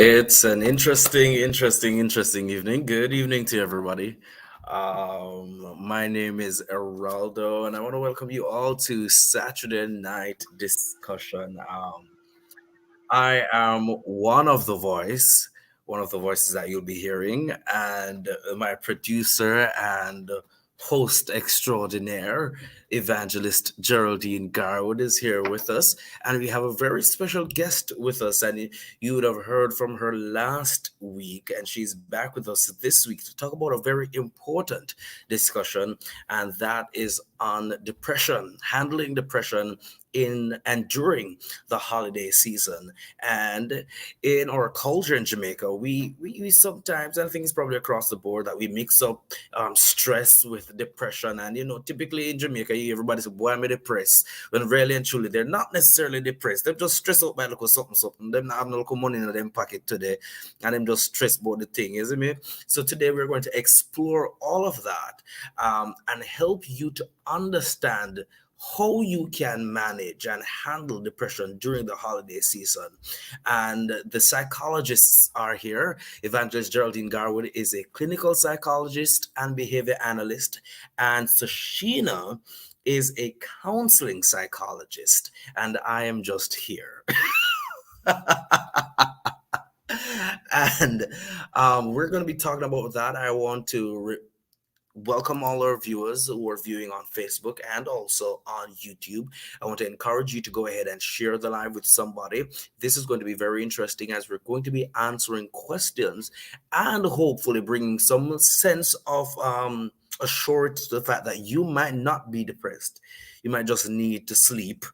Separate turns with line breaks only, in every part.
It's an interesting evening. Good evening to everybody. My name is Erraldo, and I want to welcome you all to Saturday night discussion. I am one of the voices that you'll be hearing, and my producer and host extraordinaire, evangelist Geraldine Garwood, is here with us, and we have a very special guest with us. And you would have heard from her last week, and she's back with us this week to talk about a very important discussion, and that is on depression, handling depression in and during the holiday season. And in our culture in Jamaica, we sometimes, and I think it's probably across the board, that we mix up stress with depression. And typically in Jamaica, everybody says, "Boy, I'm depressed," when really and truly they're not necessarily depressed. They're just stressed out by little something, something. Them not have no little money in them pocket today, and them just stressed about the thing, isn't it? So today we're going to explore all of that and help you to understand how you can manage and handle depression during the holiday season. And the psychologists are here. Evangelist Geraldine Garwood is a clinical psychologist and behavior analyst, and Sosheina is a counseling psychologist, and I am just here. And we're going to be talking about that. I want to welcome all our viewers who are viewing on Facebook and also on YouTube. I want to encourage you to go ahead and share the live with somebody. This is going to be very interesting, as we're going to be answering questions and hopefully bringing some sense of assurance to the fact that you might not be depressed. You might just need to sleep,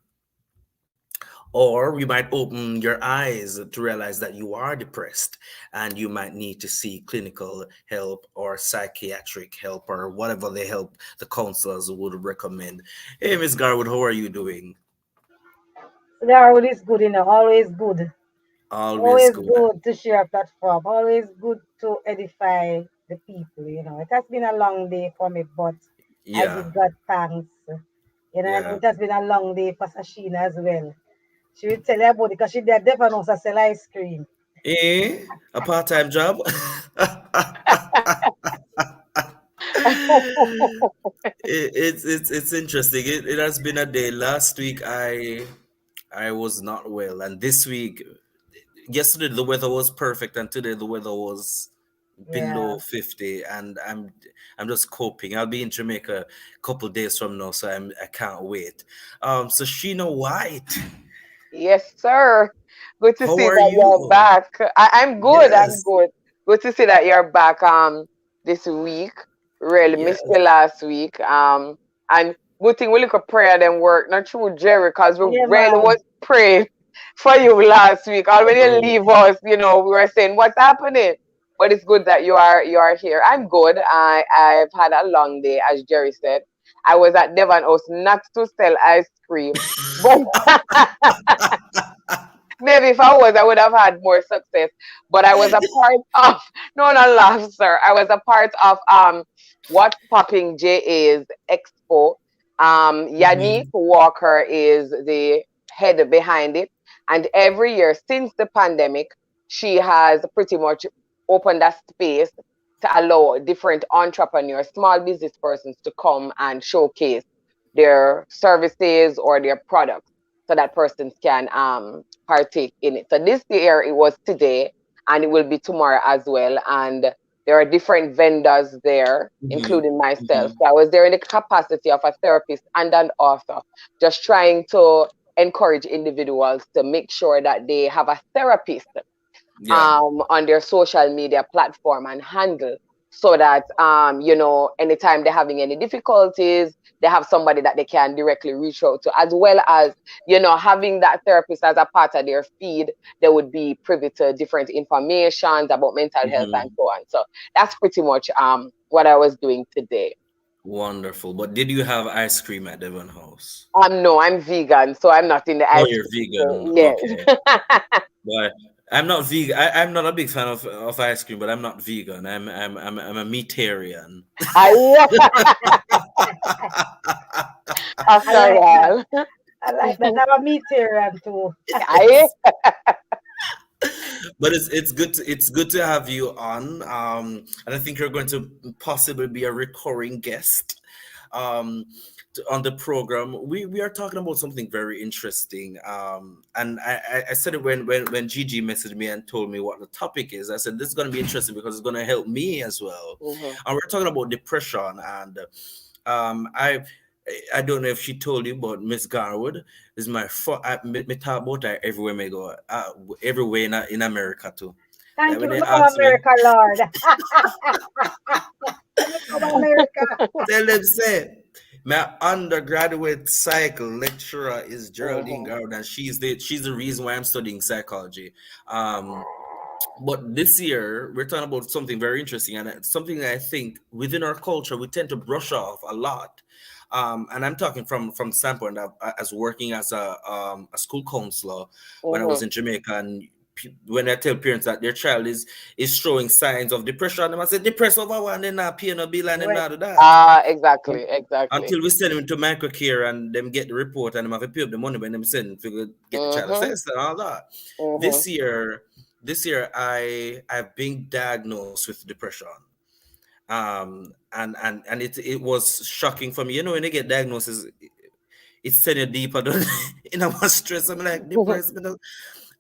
or you might open your eyes to realize that you are depressed and you might need to seek clinical help or psychiatric help or whatever the help the counselors would recommend. Hey, Miss Garwood, how are you doing?
Garwood is good, always good.
Always
Always
good.
good to share a platform. Always good to edify the people. It has been a long day for me, but I
Yeah,
give God thanks. And
yeah.
it has been a long day for Sashina as well. She will tell you about it because she did never knows I sell ice cream.
A part-time job? It's interesting. It has been a day. Last week I was not well, and this week, yesterday the weather was perfect, and today the weather was
Yeah.
below 50, and I'm just coping. I'll be in Jamaica a couple days from now, so I can't wait. So Sheena White,
Yes, sir. Good to
how
see
are
that you're
you?
back. I'm good. I'm
Yes,
good. Good to see that you're back this week. Really missed you
yes.
last week. And good thing we look at prayer then work, not true Jerry, because we
Yeah,
really
man.
was praying for you last week. All when you
Oh,
leave us, we were saying what's happening. But it's good that you are here. I'm good. I've had a long day, as Jerry said. I was at Devon House not to sell ice cream, but maybe if I was, I would have had more success. But I was a part of no, not laugh, sir. I was a part of What's Popping JA's expo. Yannick
mhm.
Walker is the head behind it, and every year since the pandemic, she has pretty much opened a space to allow different entrepreneurs, small business persons, to come and showcase their services or their products so that persons can partake in it. So this year it was today and it will be tomorrow as well. And there are different vendors there,
Mhm,
including myself.
mhm.
So I was there in the capacity of a therapist and an author, just trying to encourage individuals to make sure that they have a therapist
Yeah.
on their social media platform and handle, so that anytime they're having any difficulties, they have somebody that they can directly reach out to, as well as having that therapist as a part of their feed. They would be privy to different informations about mental health and
Mhm.
so on. So that's pretty much what I was doing today.
Wonderful. But did you have ice cream at Devon House?
No, I'm vegan, so I'm not in the
Oh,
ice
you're
cream
vegan. Okay.
trade.
But I'm not vegan. I'm not a big fan of ice cream, but I'm not vegan. I'm a meatarian.
I,
I
after
like that.
all.
I like that. I'm a meteorian too.
I
But it's good to have you on. And I think you're going to possibly be a recurring guest um on the program. We are talking about something very interesting. And I said it when Gigi messaged me and told me what the topic is. I said this is going to be interesting because it's going to help me as well.
Mm-hmm.
And we're talking about depression. And I don't know if she told you, but Miss Garwood is my me talk about her everywhere me go, everywhere in America too. Like
Thank
when
you.
they
Come
ask me,
America, Lord. Come America.
tell them say my undergraduate psych lecturer is Geraldine
Mm-hmm.
Garwood, and she's the reason why I'm studying psychology. Um, but this year we're talking about something very interesting, and it's something that I think within our culture we tend to brush off a lot. And I'm talking from standpoint of as working as a school counselor when I was
Mm-hmm.
in Jamaica. And when I tell parents that their child is showing signs of depression, they say depressed over one, they're not paying no bill and them
Well,
not do that.
Exactly, exactly.
Until we send them to microcare and them get the report and them have to pay up the money when them send to get the child
Mm-hmm.
assessed and all that.
Mm-hmm.
This year, I've been diagnosed with depression. And it was shocking for me. You know, when they get diagnosis, it's send you deeper than in our stress. I'm like depressed.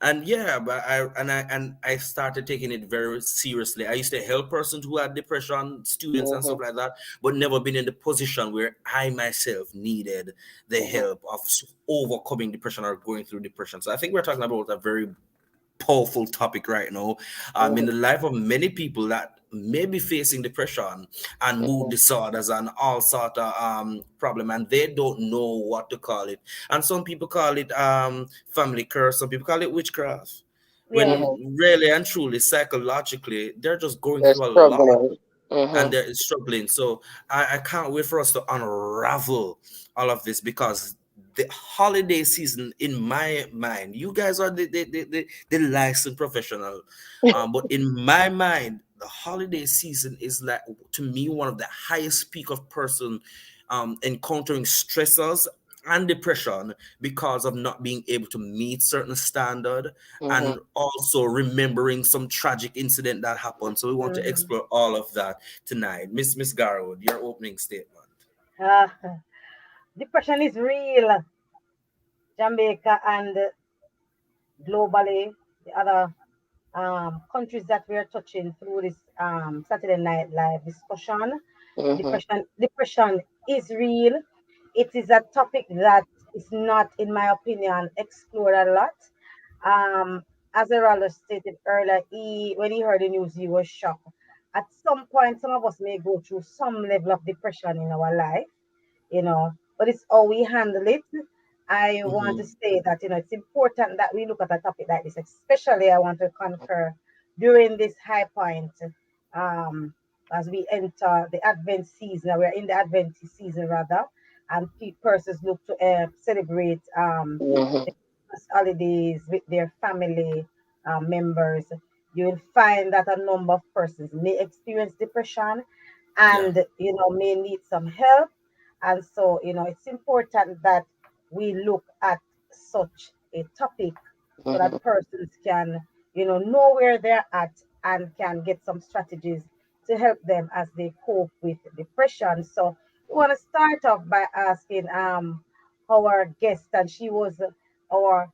And yeah, but I started taking it very seriously. I used to help persons who had depression, students and stuff
Mm-hmm.
like that, but never been in the position where I myself needed the
Mm-hmm.
help of overcoming depression or going through depression. So I think we're talking about a very powerful topic right now in
Mm-hmm.
the life of many people that may be facing depression and mood
Mm-hmm.
disorders and all sort of problem, and they don't know what to call it. And some people call it family curse, some people call it witchcraft,
yeah.
Mm-hmm.
when really and truly psychologically they're just going
They're
through a lot
struggling.
and
Mm-hmm.
they're struggling. So I can't wait for us to unravel all of this, because the holiday season, in my mind, you guys are the licensed professional, but in my mind, the holiday season is like, to me, one of the highest peak of person encountering stressors and depression because of not being able to meet certain standard,
Mm-hmm.
and also remembering some tragic incident that happened. So we want to
Mm.
explore all of that tonight. Miss Garwood, your opening statement.
Ah, depression is real. Jamaica and globally, the other countries that we are touching through this Saturday Night Live discussion.
Mm-hmm.
Depression is real. It is a topic that is not, in my opinion, explored a lot. Um, as Erraldo stated earlier, when he heard the news, he was shocked. At some point, some of us may go through some level of depression in our life, but it's how we handle it. I want to
Mhm.
say that, it's important that we look at a topic like this, especially I want to concur during this high point, um, as we enter the Advent season. We're in the Advent season rather, and persons look to celebrate
Mm-hmm.
the Christmas holidays with their family members. You will find that a number of persons may experience depression
Yeah.
and may need some help. And so it's important that we look at such a topic so
Mm-hmm.
that persons can know where they're at and can get some strategies to help them as they cope with depression. So we want to start off by asking our guest, and she was our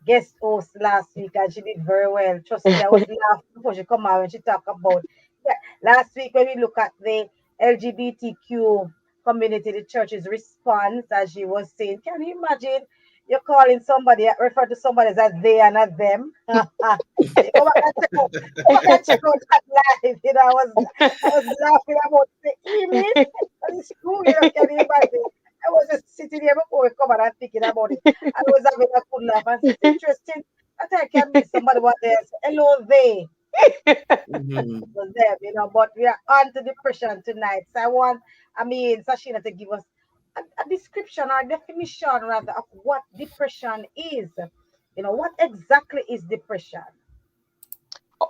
guest host last week, and she did very well. Trust me, I was laughing before she come out when she talked about, yeah, last week when we look at the LGBTQ community, the church's response, as she was saying. Can you imagine you're calling somebody, refer to somebody as a they and a them? You go back and check out that live. I was laughing about the email. And it's true, can you imagine? I was just sitting here before we come and thinking about it. I was having a good laugh. And it's interesting that I can meet somebody what they say, hello they
Mhm.
was them, but we are on to depression tonight. So Sashina to give us a description or definition rather of what depression is. What exactly is depression?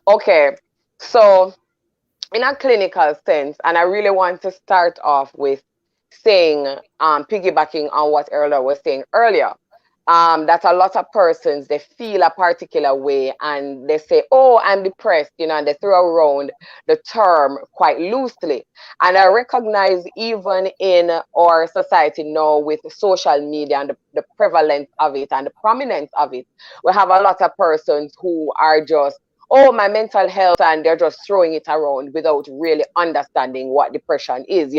Okay. So, in a clinical sense, and I really want to start off with saying, piggybacking on what Erraldo was saying earlier. that a lot of persons, they feel a particular way and they say, oh, I'm depressed, and they throw around the term quite loosely. And I recognize even in our society now with social media and the prevalence of it and the prominence of it, we have a lot of persons who are just, oh, my mental health, and they're just throwing it around without really understanding what depression is.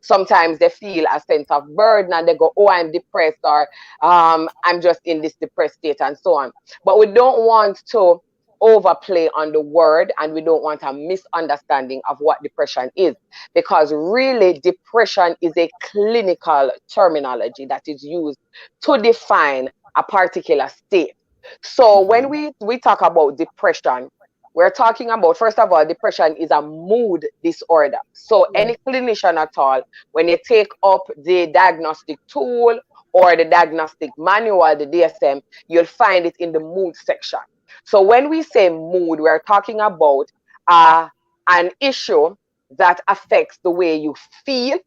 Sometimes they feel a sense of burden and they go, oh, I'm depressed, or I'm just in this depressed state, and so on. But we don't want to overplay on the word, and we don't want a misunderstanding of what depression is, because really depression is a clinical terminology that is used to define a particular state. So when
Mm-hmm.
we talk about depression, we're talking about, first of all, depression is a mood disorder. So
Yes.
any clinician at all, when you take up the diagnostic tool or the diagnostic manual, the DSM, you'll find it in the mood section. So when we say mood, we're talking about uh, an issue that affects the way you feel,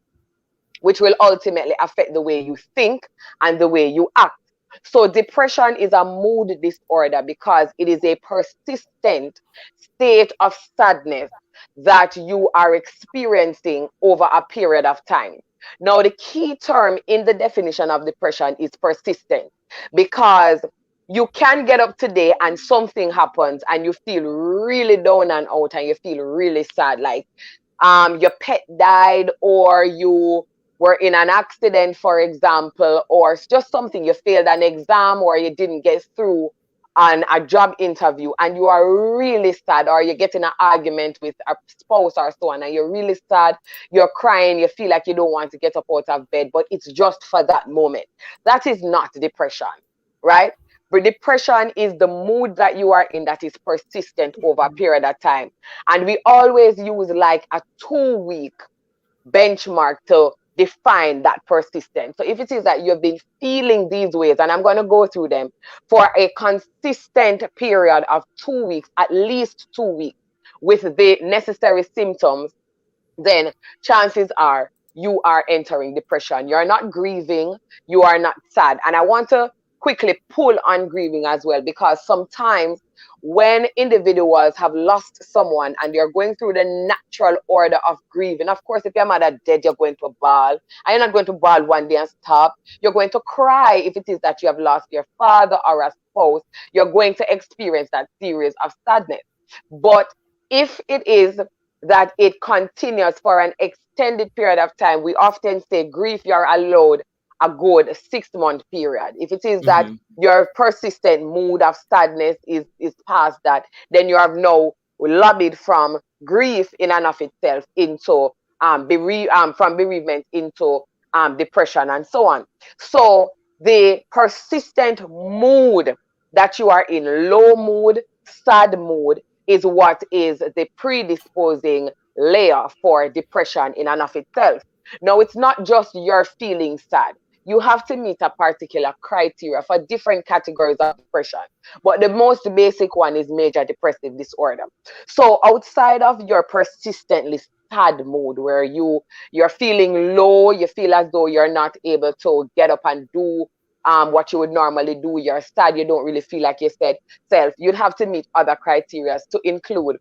which will ultimately affect the way you think and the way you act. So, depression is a mood disorder because it is a persistent state of sadness that you are experiencing over a period of time. Now, the key term in the definition of depression is persistent, because you can get up today and something happens and you feel really down and out and you feel really sad, like your pet died, or you were in an accident, for example, or it's just something, you failed an exam or you didn't get through on a job interview and you are really sad, or you get in an argument with a spouse or so on and you're really sad, you're crying, you feel like you don't want to get up out of bed, but it's just for that moment. That is not depression, right? But depression is the mood that you are in that is persistent over a period of time. And we always use like a 2 week benchmark to define that persistence. So if it is that you've been feeling these ways, and I'm going to go through them for a consistent period of 2 weeks, at least 2 weeks, with the necessary symptoms, then chances are you are entering depression. You're not grieving, you are not sad. And I want to quickly pull on grieving as well, because sometimes when individuals have lost someone and you're going through the natural order of grieving, of course, if your mother dead, you're going to bawl. And you're not going to bawl one day and stop. You're going to cry if it is that you have lost your father or a spouse. You're going to experience that series of sadness. But if it is that it continues for an extended period of time, we often say grief, you're allowed a good 6 month period. If it is that
Mm-hmm.
your persistent mood of sadness is past that, then you have now lobbied from grief in and of itself into from bereavement into depression and so on. So the persistent mood that you are in, low mood, sad mood, is what is the predisposing layer for depression in and of itself. Now, it's not just you're feeling sad. You have to meet a particular criteria for different categories of depression. But the most basic one is major depressive disorder. So outside of your persistently sad mood, where you're feeling low, you feel as though you're not able to get up and do what you would normally do, you're sad, you don't really feel like you said self, you'd have to meet other criteria to include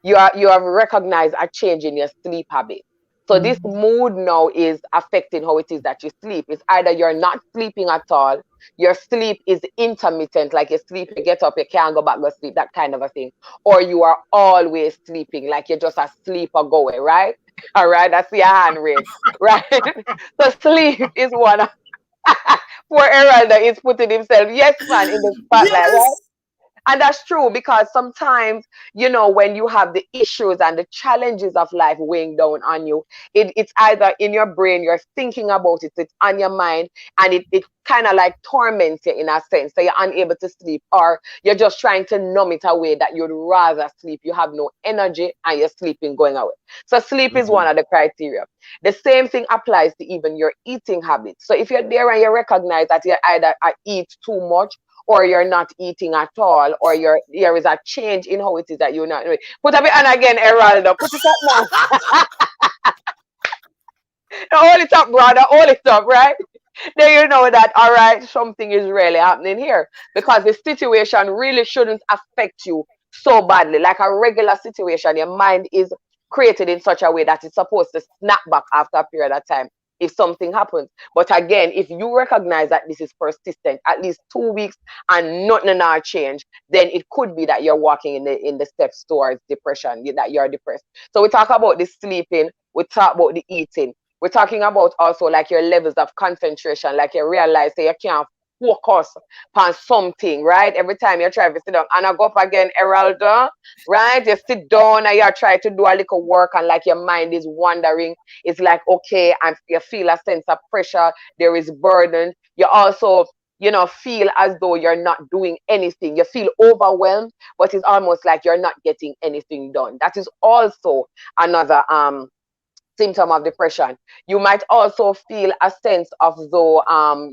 you have recognized a change in your sleep habit. So this
Mhm.
mood now is affecting how it is that you sleep. It's either you're not sleeping at all, your sleep is intermittent, like you sleep, you get up, you can't go back to sleep, that kind of a thing, or you are always sleeping, like you're just asleep or going, right? All right, I see a hand raised, right? So sleep is one of poor Erraldo is putting himself, yes, man, in the spotlight, right?
Yes.
And that's true, because sometimes, when you have the issues and the challenges of life weighing down on you, it's either in your brain, you're thinking about it, it's on your mind, and it kind of like torments you in a sense. So you're unable to sleep, or you're just trying to numb it away that you'd rather sleep. You have no energy and you're sleeping going away. So sleep is one
Mm-hmm.
of the criteria. The same thing applies to even your eating habits. So if you're there and you recognize that you either eat too much, or you're not eating at all, or there is a change in how it is that you're not doing. Put a bit on again, Erraldo. Put it up now. Now, hold it up, brother. Hold it up, right? then you know that, all right, something is really happening here, because the situation really shouldn't affect you so badly. Like a regular situation, your mind is created in such a way that it's supposed to snap back after a period of time if something happens. But again, if you recognize that this is persistent, at least 2 weeks and nothing not change, then it could be that you're walking in the steps towards depression, that you're depressed. So we talk about the sleeping, we talk about the eating. We're talking about also like your levels of concentration, like you realize that you can't focus on something, right? Every time you try to sit down, and I go up again, Erraldo, right? You sit down and you try to do a little work, and like your mind is wandering. It's like, okay, and you feel a sense of pressure. There is burden. You also, feel as though you're not doing anything. You feel overwhelmed, but it's almost like you're not getting anything done. That is also another symptom of depression. You might also feel a sense of though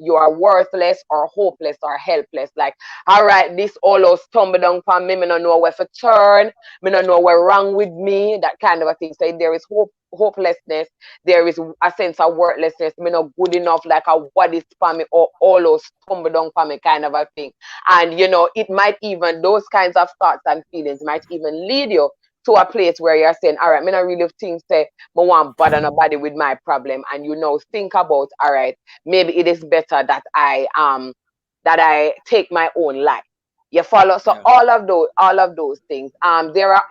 you are worthless or hopeless or helpless. Like, all right, this all those stumble down for me. Me don't know where to turn. Me don't know what's wrong with me. That kind of a thing. So there is hopelessness. There is a sense of worthlessness. Me not good enough. Like a what is for me, or all those stumble down for me kind of a thing. And it might even, those kinds of thoughts and feelings might even lead you to a place where you're saying, all right, me not really think say me want bother nobody with my problem. And think about, all right, maybe it is better that I take my own life. You follow? So
Yeah.
all of those things. There are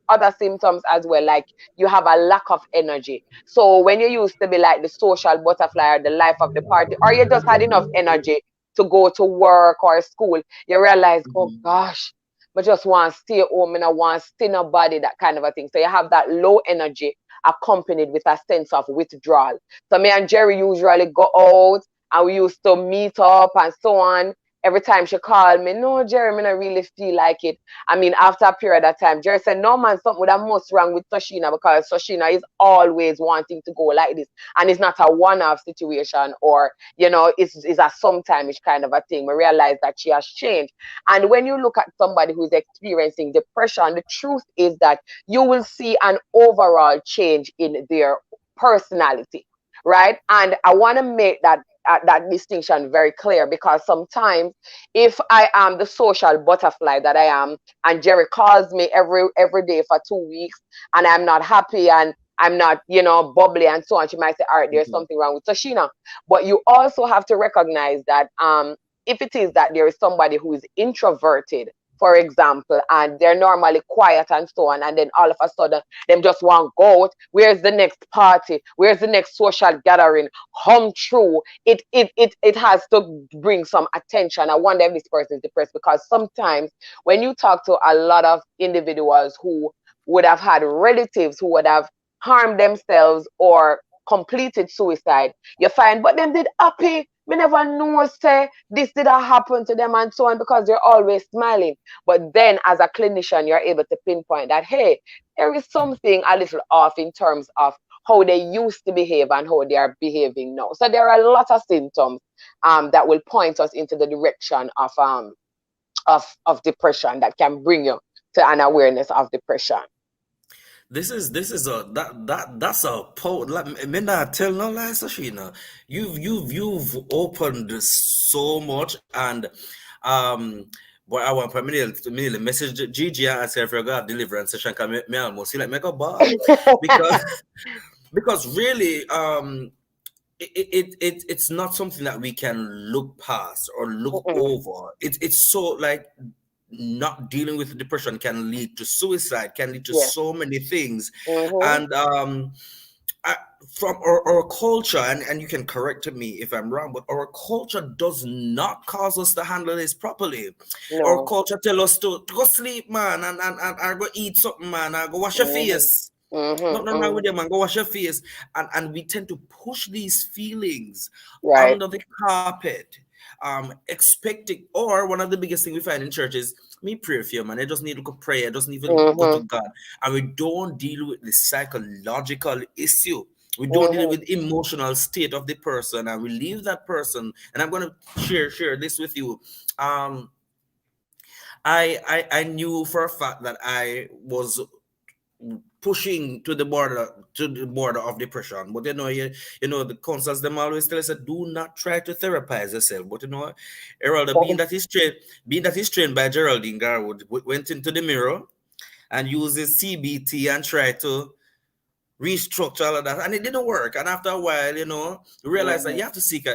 other symptoms as well, like you have a lack of energy. So when you used to be like the social butterfly or the life of the party, or you just had enough energy to go to work or school, you realize, oh
Mhm.
gosh, but just want to stay home and I want to stay nobody, that kind of a thing. So you have that low energy accompanied with a sense of withdrawal. So me and Jerry usually go out and we used to meet up and so on. Every time she called me, no, Jerry, me not really feel like it. I mean, after a period of time, Jerry said, no, man, something with a most wrong with Sosheina, because Sosheina is always wanting to go like this. And it's not a one-off situation, or, it's a sometime-ish kind of a thing. We realize that she has changed. And when you look at somebody who's experiencing depression, the truth is that you will see an overall change in their personality, right? And I want to make that distinction very clear, because sometimes if I am the social butterfly that I am, and Jerry calls me every day for 2 weeks, and I'm not happy and I'm not, bubbly and so on, she might say, all right, there's
Mhm.
something wrong with Sosheina. But you also have to recognize that if it is that there is somebody who is introverted, for example, and they're normally quiet and so on, and then all of a sudden them just want to go out. Where's the next party? Where's the next social gathering? Home true. It has to bring some attention. I wonder if this person is depressed, because sometimes when you talk to a lot of individuals who would have had relatives who would have harmed themselves or completed suicide, you find, but them did happy. We never know say this did happen to them and so on, because they're always smiling. But then as a clinician, you're able to pinpoint that, hey, there is something a little off in terms of how they used to behave and how they are behaving now. So there are a lot of symptoms that will point us into the direction of depression, that can bring you to an awareness of depression.
This is a that's a like, me not tell no lie, Sashina. You've opened so much, and um but I want to message Gigi and ask her if you got deliverance session, can me almost feel like make a ball, because because really it's not something that we can look past or look
Mm-mm.
over. It's so like not dealing with depression can lead to suicide, can lead to
Yes.
so many things.
Mm-hmm.
And I, from our culture, and you can correct me if I'm wrong, but our culture does not cause us to handle this properly. Our
No.
culture tell us to go sleep, man, and go eat something, man, and go wash your
Mm-hmm.
face.
Mm-hmm.
Nothing wrong with
Mm-hmm.
them, man. Go wash your face. And we tend to push these feelings
Right.
under the carpet, expecting. Or one of the biggest thing we find in church is me pray for you, man. I just need to go pray. I just need to go to
Mm-hmm.
God. And we don't deal with the psychological issue. We don't deal
Mm-hmm.
with emotional state of the person, and we leave that person. And I'm gonna share this with you. Um, I knew for a fact that I was pushing to the border of depression. But the counselors them always tell us that do not try to therapize yourself. But Erraldo, being that he's trained by Geraldine Garwood, went into the mirror and uses CBT and tried to restructure all of that, and it didn't work. And after a while, realize that you have to seek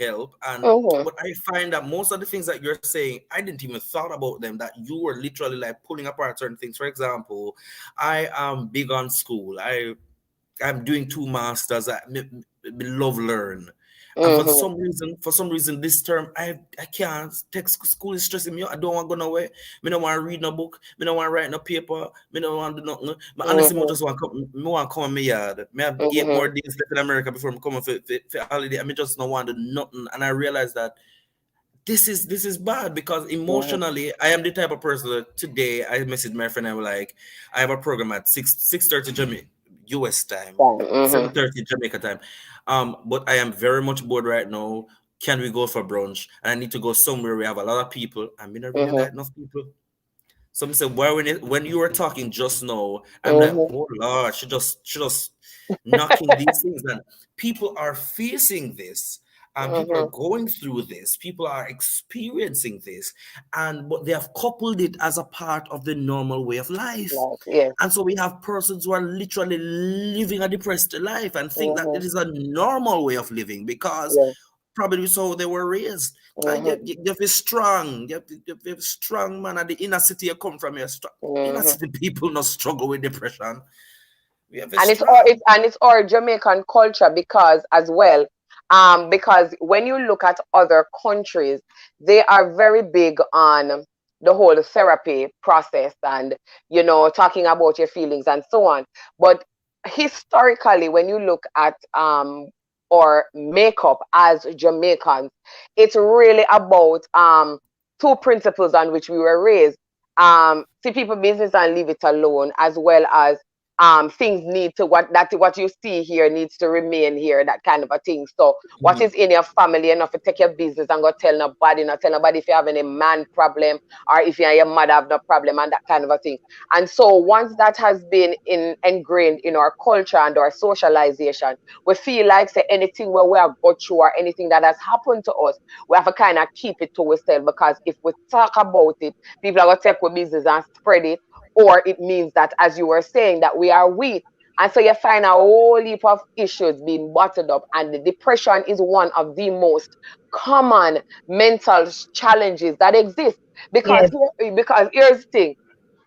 help. And
Mm-hmm.
but I find that most of the things that you're saying, I didn't even thought about them. That you were literally like pulling apart certain things. For example, I am big on school. I'm doing two masters. Me love learn. And
Mm-hmm.
for some reason, this term I can't take school is stressing me out. I don't want to go nowhere. Me don't want to read no book. Me don't want to write no paper. Me don't want to do nothing. But honestly, me
Mm-hmm.
just want to come. Me want to come in my yard. Me have 8 more
Mm-hmm.
days left in America before me come for holiday. I me just don't want to do nothing. And I realized that this is bad because
Mm-hmm.
emotionally I am the type of person that today I messaged my friend. I was like, I have a program at 6:30 Jamaica US time,
Mm-hmm.
7:30 Jamaica time. But I am very much bored right now. Can we go for brunch? And I need to go somewhere we have a lot of people. I'm in a really
Mm-hmm.
like enough people. Some say, why when you were talking just now, I'm like,
Mm-hmm.
oh Lord, she just knocking these things. And people are facing this. People are
Mm-hmm.
going through this. People are experiencing this. But they have coupled it as a part of the normal way of life.
Like, yes.
And so we have persons who are literally living a depressed life and think that
Mm-hmm.
it is a normal way of living because
Yes.
probably so they were raised. And
Mm-hmm.
you have to be strong. You have to be strong, man. At the inner city you come from, inner
Mm-hmm.
city people not struggle with depression. We have to be
And
strong.
it's our Jamaican culture because as well, because when you look at other countries, they are very big on the whole therapy process and talking about your feelings and so on. But historically, when you look at our makeup as Jamaicans, it's really about two principles on which we were raised. See people business and leave it alone, as well as things need to what you see here needs to remain here, that kind of a thing. So what is
Mhm.
in your family enough to take your business and go tell nobody, not tell nobody if you have any man problem or if you and your mother have no problem and that kind of a thing. And so once that has been ingrained in our culture and our socialization, we feel like say anything where we have got through or anything that has happened to us, we have to kind of keep it to ourselves, because if we talk about it, people are gonna take our business and spread it, or it means that, as you were saying, that we are weak. And so you find a whole heap of issues being bottled up, and the depression is one of the most common mental challenges that exist. Because
Yes.
because here's the thing: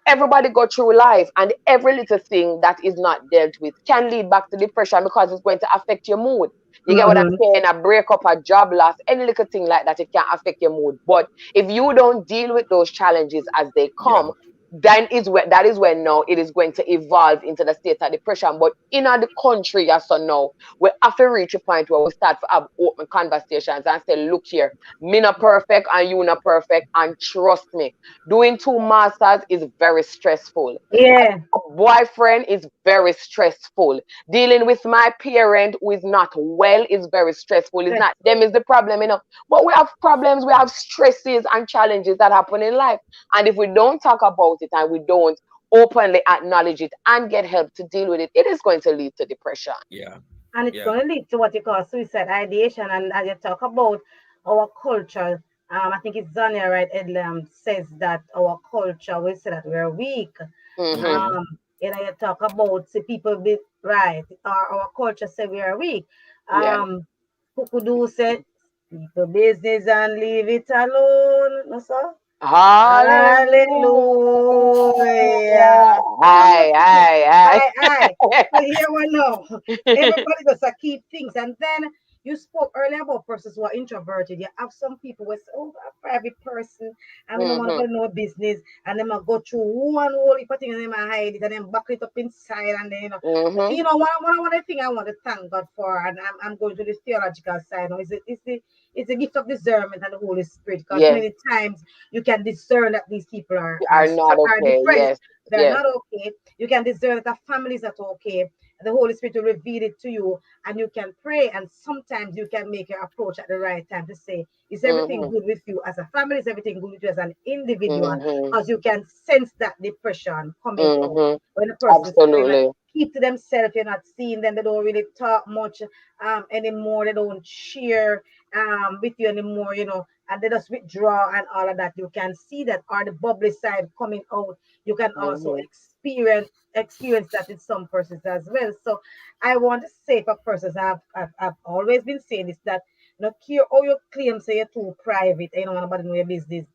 everybody go through life, and every little thing that is not dealt with can lead back to depression because it's going to affect your mood. You get what I'm
Mm-hmm.
saying? A breakup, a job loss, any little thing like that, it can affect your mood. But if you don't deal with those challenges as they
Yeah.
come, then that is when now it is going to evolve into the state of depression. But in the country, as so now, we have to reach a point where we start to have open conversations and say, look here, me not perfect and you not perfect, and trust me, doing two masters is very stressful.
Yeah.
Boyfriend is very stressful. Dealing with my parent who is not well is very stressful. It's
Yes.
not them is the problem. But we have problems, we have stresses and challenges that happen in life. And if we don't talk about it and we don't openly acknowledge it and get help to deal with it, it is going to lead to depression.
Yeah.
And it's
Yeah.
going to lead to what you call suicide ideation. And as you talk about our culture, I think it's Zania, right? It says that our culture, we say that we're weak.
Mm-hmm.
Mm-hmm.
You talk about see people be right. Our culture say we are weak.
Yeah.
Kukudu said, people business and leave it alone. No, sir?
Hallelujah.
Hallelujah.
Hi, hi,
I.
hi.
So here we know. Everybody does keep things. And then you spoke earlier about persons who are introverted. You have some people who say, oh, I'm a private person and we don't want to
Mm-hmm.
go no business. And then I go through one whole heap of things and then I hide it and then buckle it up inside. And then,
Mm-hmm.
one thing I want to thank God for, and I'm going to the theological side now, it's the gift of discernment and the Holy Spirit. Because
Yes,
many times you can discern that these people are
you are not
are
okay.
depressed.
Yes,
They're
yes.
not okay. You can discern that the family is not okay. the Holy Spirit will reveal it to you, and you can pray. And sometimes you can make your approach at the right time to say, is everything
Mhm.
good with you as a family? Is everything good with you as an individual?
Mhm.
Because you can sense that depression coming out
Mhm.
when the person is kind of
Absolutely.
keep to themselves. You're not seeing them. They don't really talk much anymore. They don't share with you anymore, and they just withdraw and all of that. You can see that, or the bubbly side coming out. You can also
Mhm.
experience that in some persons as well. So I want to say for persons, I've always been saying this, that care all your claims say you're too private, you don't want nobody know your business.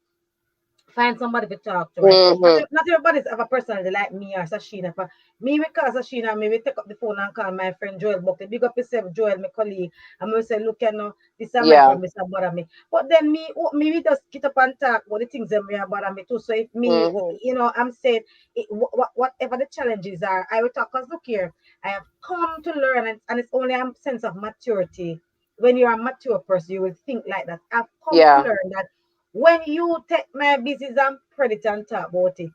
Find somebody to talk to, right? Not,
Mhm.
not everybody have a personality like me or Sosheina. For me, we call Sosheina, me, we take up the phone and call my friend Joel Buckley. Big up yourself, Joel, my colleague. And we say, look, this is my
Yeah.
problem, this is bother me. But then we just get up and talk about the things that me bother me too. So if me,
Mhm.
I'm saying, whatever the challenges are, I will talk. Because look here, I have come to learn, and it's only a sense of maturity. When you're a mature person, you will think like that. I've come to
Yeah.
learn that when you take my business and spread it and talk about it,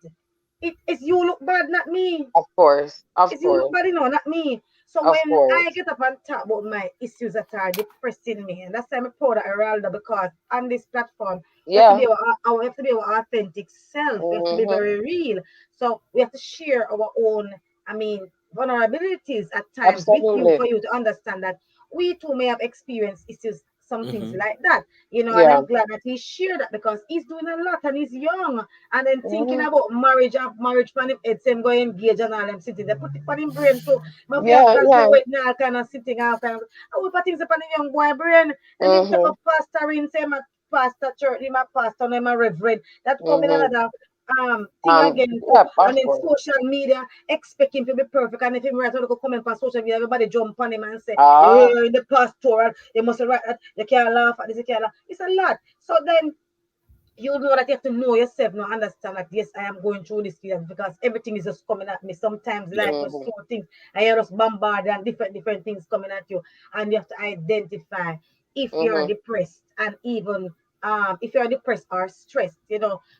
it is you look bad, not me.
Of course. Of
It's you look
course.
bad, not me. So
Of
when I
course.
get up and talk about my issues that are depressing me, and that's why I'm proud of Erraldo, because on this platform, we have to
Yeah.
be we have to be our authentic self. We have to be
Mhm.
very real. So we have to share our own, I mean, vulnerabilities at times with you,
Absolutely.
for you to understand that we too may have experienced issues, some things
Mm-hmm.
like that, and
Yeah.
I'm glad that he shared that, because he's doing a lot and he's young, and then thinking
Mhm.
about marriage plan, if it's him going engage and all them sitting they put it on him brain too. But we are
Yeah.
casual
Yeah.
with now kind of sitting out kind of, we put things upon the young boy brain. And him take
Mhm.
up pastor in, say my pastor church, him a pastor, him a reverend. That come in
Mhm.
another thing again too.
Yeah. Of
And in
course.
social media, expect him to be perfect. And if him write out a comment on social media, everybody jump on him and say,
Ah.
yeah, in the pastoral, you must write that, you can't laugh at this, you can't laugh. It's a lot. So then you know that you have to know yourself, now understand that yes, I am going through this period, because everything is just coming at me. Sometimes
Yeah.
life will
Mhm.
throw things, and you're just bombarded and different things coming at you, and you have to identify if you're
Mhm.
depressed, and even if you're depressed or stressed.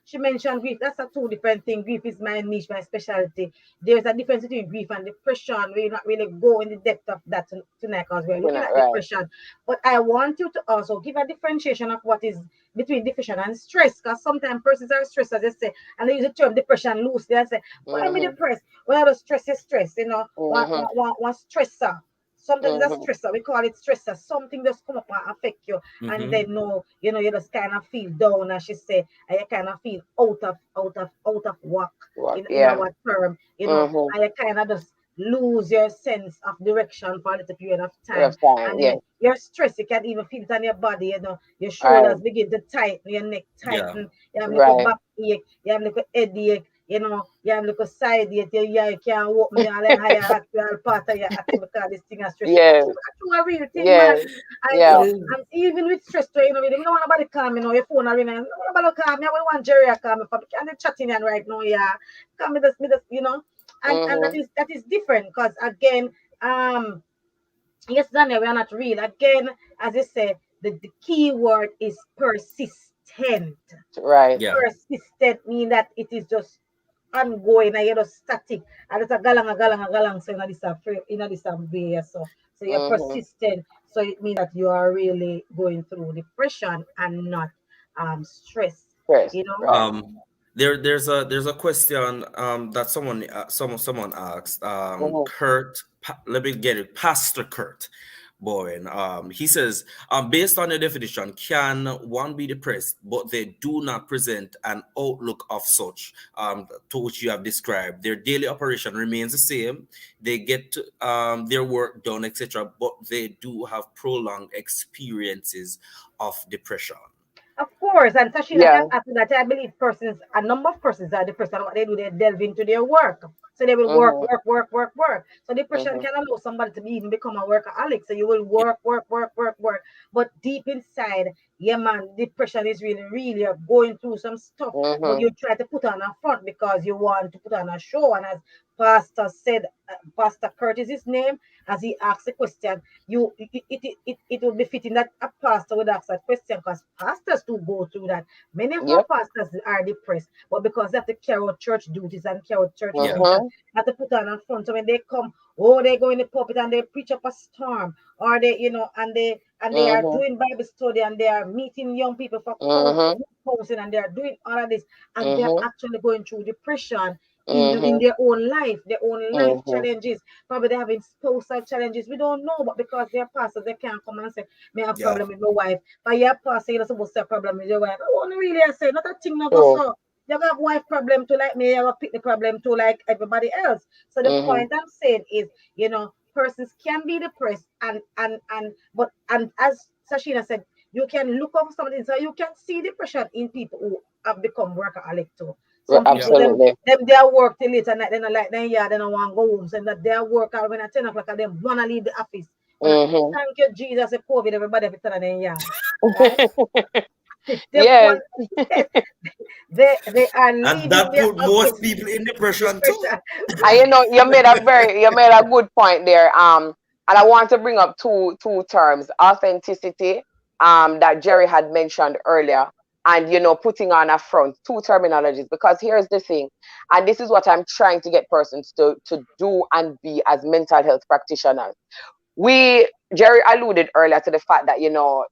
She mentioned grief. That's a two different thing. Grief is my niche, my specialty. There's a difference between grief and depression. We're not really go in the depth of that tonight, because we're
You're
looking
not
at
right.
depression. But I want you to also give a differentiation of what is between depression and stress, because sometimes persons are stressed, as they say, and they use the term depression loosely. I say, why am I
Mhm.
depressed? Well, the stress is stress,
Mhm.
one stressor. Sometimes it's a
Mhm.
stressor. We call it stressor. Something just come up and affect you, and
Mm-hmm.
then no, you just kind of feel down, as she say, and you kind of feel out of whack
What?
in
Yeah.
our term,
Mhm.
and you kind of just lose your sense of direction for a little period of time,
Rough time.
and
Yeah.
then you're stressed. You can even feel it on your body, your
Right.
shoulders begin to tighten, your neck
Yeah.
tighten, you have little
Right.
back ache, you have little headache, you have little side ache, you can't open your higher actual part of your acting, because this thing has stress you.
Yes.
That's a real thing, man.
Yes.
And
Yeah.
so,
Yeah.
and even with stress, you don't want nobody call me now, your phone are ringing, nobody call me, I want Jerry to call me, for and they chatting and right now, yeah. Call me just, and that
Mhm.
is different, because again, um, yes, Daniel, we are not real. Again, as you said, the key word is persistent.
Right.
Yeah.
Persistent mean that it is just ongoing, and you're just static. And it's a galang, so in this way. So you're
Mhm.
persistent. So it means that you are really going through depression and not stress.
Chris.
You know?
Right.
There's a question that someone asked.
Mhm.
Let me get it. Pastor Kurt Bowen. He says, based on your definition, can one be depressed, but they do not present an outlook of such, to which you have described? Their daily operation remains the same. They get their work done, etc., but they do have prolonged experiences of depression.
Of course, and Sashina can
Yeah.
add to that. I believe a number of persons are depressed, and what they do, they delve into their work. So they will work,
Mhm.
work, work, work, work. So depression
Mhm.
can allow somebody to even become a workaholic. So you will
Yeah.
work, work, work, work, work. But deep inside, yeah, man, depression is really, really you're going through some stuff. But
Mhm.
you try to put on a front because you want to put on a show. And as Pastor said, Pastor Curtis, his name, as he asked the question, it would be fitting that a pastor would ask that question, because pastors do go through that. Many of our
Yep.
pastors are depressed, but because they have to carry out church duties and carry out church
Yeah.
functions,
Mhm.
have to put on a front. So when they come, oh, they go in the pulpit and they preach up a storm, or they, and they are doing Bible study and they are meeting young people for counseling and they are doing all of this, and they're actually going through depression in their own life challenges. Probably they're having spousal challenges. We don't know, but because they're pastors, they can't come and say, "Me have a
Yeah.
problem with my wife." But your pastor, you're supposed to have a problem with your wife. I want to really say, not a thing, no go so. You have wife problem too, like me. You have pick the problem too, like everybody else. So the point I'm saying is, persons can be depressed, but as Sosheina said, you can look up something, so you can see depression in people who have become workaholic too. Some people them they are work till late at night, they don't like them, yeah, they don't want to go home. So that they are work out when at 10 o'clock and they want to leave the office. Thank you, Jesus, the COVID, everybody have to tell them, yeah. Right?
Yes.
They are leaving
And that
their
put
office.
most people in depression too.
And you made a good point there. And I want to bring up two terms: authenticity, that Jerry had mentioned earlier, and putting on a front. Two terminologies, because here's the thing, and this is what I'm trying to get persons to do and be as mental health practitioners. Jerry alluded earlier to the fact that,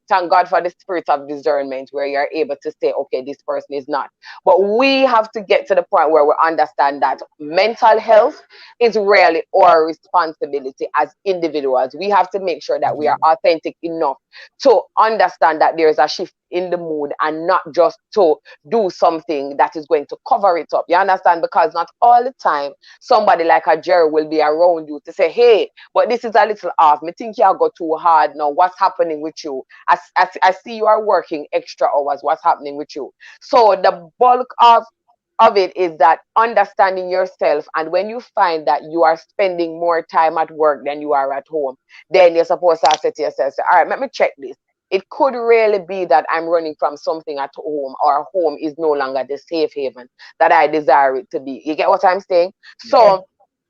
thank God for the spirit of discernment where you're able to say, okay, this person is not. But we have to get to the point where we understand that mental health is really our responsibility as individuals. We have to make sure that we are authentic enough to understand that there's a shift in the mood and not just to do something that is going to cover it up. You understand? Because not all the time somebody like a Jerry will be around you to say, hey, but this is a little off. Me think you go too hard now. What's happening with you? I see you are working extra hours. What's happening with you? So the bulk of it is that understanding yourself, and when you find that you are spending more time at work than you are at home, then you're supposed to say to yourself, all right, let me check this. It could really be that I'm running from something at home, or home is no longer the safe haven that I desire it to be. You get what I'm saying? So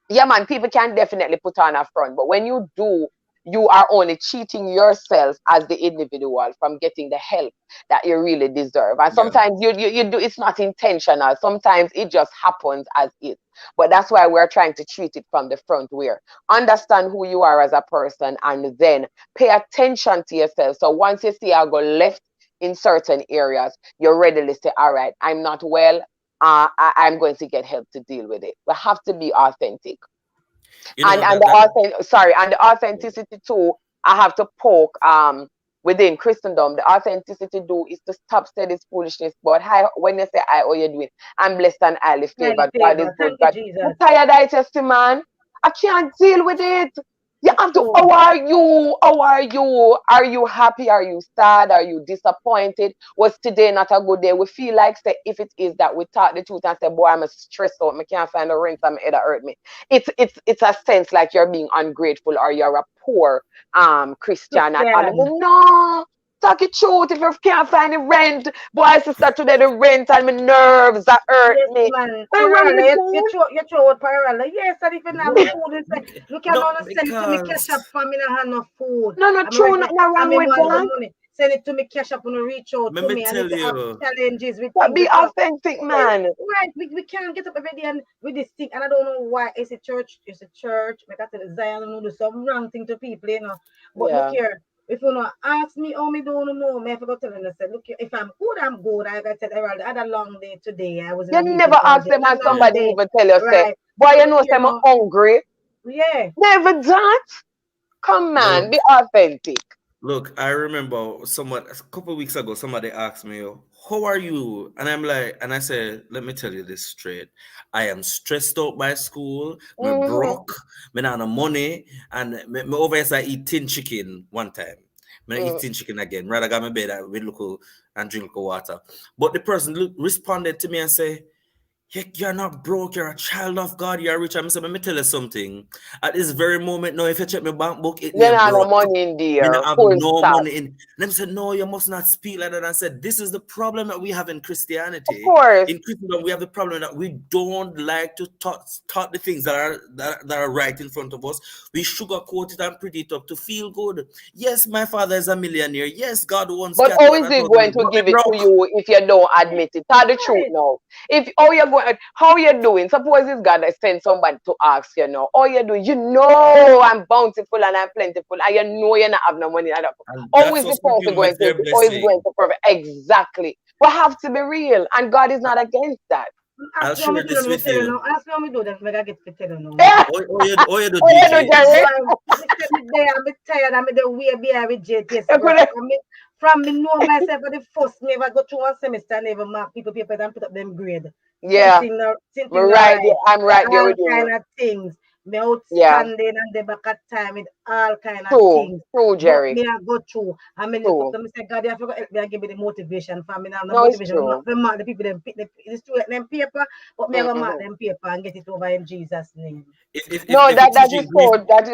yeah, man, people can definitely put on a front, but when you do, you are only cheating yourself as the individual from getting the help that you really deserve. And sometimes you do, it's not intentional. Sometimes it just happens as is. But that's why we're trying to treat it from the front, where understand who you are as a person and then pay attention to yourself. So once you see I go left in certain areas, you readily say, all right, I'm not well. I'm going to get help to deal with it. We have to be authentic. And the authenticity too, I have to poke within Christendom. The authenticity do is to stop saying this foolishness. But when you say I, how you doing? I'm blessed and highly favored. God is good. God. I'm tired of it, man. I can't deal with it. You have to, how are you? How are you? Are you happy? Are you sad? Are you disappointed? Was today not a good day? We feel like, say, if it is that we talk the truth and say, boy, I'm stressed out, I can't find a rent, and my head hurt me. It's a sense like you're being ungrateful or you're a poor Christian. And no, talk it truth. If you can't find the rent, boy, sister, today the rent and my nerves that hurt me.
Man. You throw out parallel. Yes, and if you have food, you can only send it to me cash up for me not have no food.
No, true, nothing wrong with that.
Money. Send it to me cash up and reach out to me. And if you have challenges with
things. Be authentic, man.
Right. We can't get up every day and with this thing. And I don't know why. It's a church. Make I tell Zion do some wrong thing to people, But look here. If you not ask me, me don't know, me I forgot to tell them. Look, if I'm good, I'm good. I got said, Erraldo, I had a long day today. I was.
You never ask them, and somebody even tell you, say, boy, you know, I'm hungry.
Yeah.
Never that. Come, man, be authentic.
Look, I remember a couple of weeks ago, somebody asked me, how are you? And I'm like, and I said, let me tell you this straight. I am stressed out by school. Me broke. Me not no money. And me over here, I eat tin chicken one time. Me eat tin chicken again. Rather got my bed and drink water. But the person responded to me and say, you're not broke, you're a child of God, you're rich. I'm saying, let me tell you something. At this very moment now, if you check my bank book, it
there are no money in there.
I have no money in. And then said, no, you must not speak like that. And I said, this is the problem that we have in Christianity.
Of course.
In Christendom, we have the problem that we don't like to talk the things that are right in front of us. We sugarcoat it and pretty it up to feel good. Yes, my father is a millionaire. Yes, God wants.
But how is he going to give it to you if you don't admit it? Tell the truth now. How you going how you doing? Suppose it's God that send somebody to ask, how you doing? I'm bountiful and I'm plentiful, and you're not have no money.
And
How
that's
is the
what's with
person
you
going
with
to,
their
how is going
blessing.
to provide? Exactly. We have to be real, and God is not against that.
I'll
Ask me how me
share
do
this
them, me
with
tell you
you.
now. Ask me how me do them, make I get to tell you now.
Oh, you do,
Oh, you do,
DJ.
Jerry?
Boy, me say me there, I'm tired, I'm the way behind with JTS
You
work.
could
From me know myself for the first me ever go through one semester and never mark people paper and put up them grade.
yeah,
Something not right.
I'm right there
All
with you.
kind of things. Me
Yeah,
outstanding and the back of time with all kind of
true,
things.
true,
But
Jerry,
me I go through and me look up
true.
to me say, God, you have to help me and give me the motivation for me now. The
No, it's
motivation,
true.
me mark the people them pick the student them paper, but me I go mark
Hmm.
them paper and get it over in Jesus' name.
No,
If you're teaching grief,
that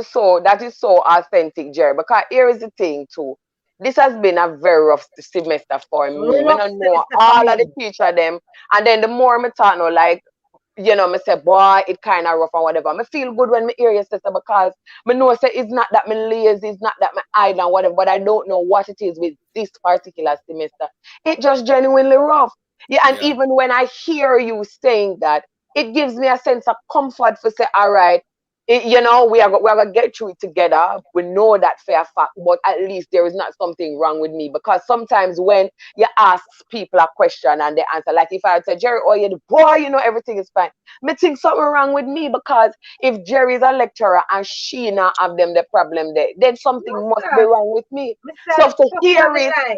is so authentic, Jerry. Because here is the thing too. This has been a very rough semester for me. I
Rough
don't know
semester for
all of the
me.
teacher them, and then the more me talk now, like me say, boy, it kind of rough and whatever. Me feel good when me hear you say so, because me know say it's not that me lazy, it's not that me idle and whatever, but I don't know what it is with this particular semester. It just genuinely rough. Yeah, and
yeah,
even when I hear you saying that, it gives me a sense of comfort for say, all right, we are gonna get through it together. We know that fair fact, but at least there is not something wrong with me. Because sometimes when you ask people a question and they answer, like if I had said, Jerry, oh yeah, boy, everything is fine. Me think something wrong with me, because if Jerry is a lecturer and she not have them the problem there, then
No,
something must be
sir.
wrong with me.
Me say
So
the
to
first
hear
time in
it,
life,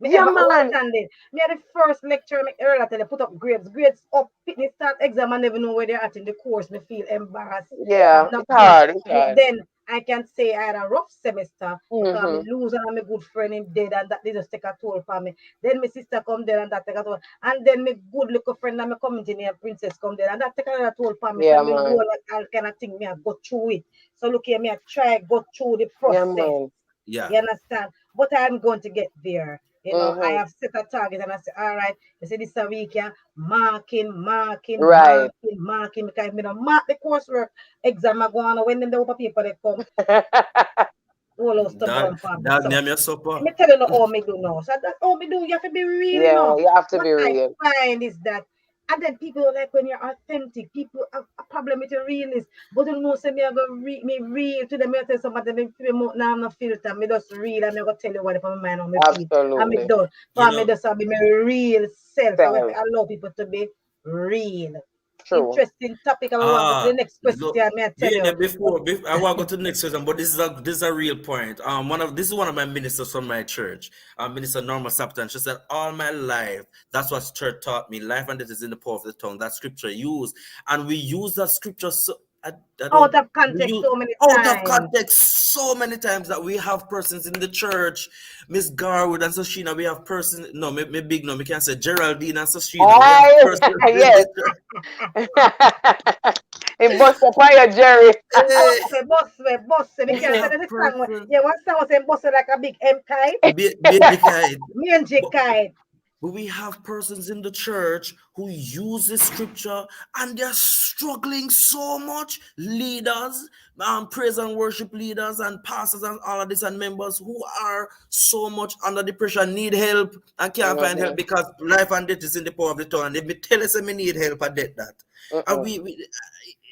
me
yeah
ever
man,
outstanding. Me had the first lecture, me earlier tell they put up grades. Grades up, fitness start exam, I never know where they're at in the course. Me feel embarrassed.
yeah,
I'm not
it's
good.
hard, it's
But
hard.
then I can say I had a rough semester because me
Mm-hmm.
lose and my good friend him dead and that they just take a toll for me. Then my sister come there and that take a toll. And then my good little friend and my community named Princess come there and that take another toll for me. So
Yeah
me
man,
whole like all kind of thing me I go through it. So look here, me I try go through the
yeah
process.
man.
yeah.
You understand? But I'm going to get there. I
Mm-hmm.
have set a target and I say, all right, you see this a week, yeah,
Right.
marking, because I mark the coursework exam I go on when them the upper paper they come, all us to
Dad,
burn for me.
dad,
So
name your supper.
me tell you how me do now. So that's how me do. You have to be real,
Yeah, you have to
What
be
I
real.
find is that, and then people like when you're authentic, people have a problem with your realness. But you know, say me I go me real to them. I tell somebody me now I'm not filter. Me just real and me go tell you what if my mind on me feel. And me
Absolutely.
done.
You
For me
know,
just be my real self. I
Self.
allow people to be real.
True.
Interesting topic. And we want to go to
ah,
the next
look,
question. May I tell you?
before I want to go to the next question, but this is a real point. This is one of my ministers from my church, Minister Norma Sapton. She said, "All my life, that's what church taught me. Life and death is in the power of the tongue. That scripture used, and we use that scripture. So I
Out
don't
of
we
context
use
so many
out of
times.
context so many times that we have persons in the church, Miss Garwood and Sosheina. We have persons. No, me big no. We can't say Geraldine and Sosheina. We have
I
persons in
yes.
the church.
It bust up on your Jerry.
Bosse. We
We
can't say
have
that the song.
persons.
Yeah, one song was saying bosse like a big M kite.
Baby kind.
Me and J
But,
kite.
but we have persons in the church who use the scripture and they're struggling so much. Leaders, praise and worship leaders, and pastors, and all of this, and members who are so much under the pressure, need help, and can't find help
Mm-hmm.
because life and death is in the power of the tongue. And if me tell us me need help, I did that. And
Mm-mm.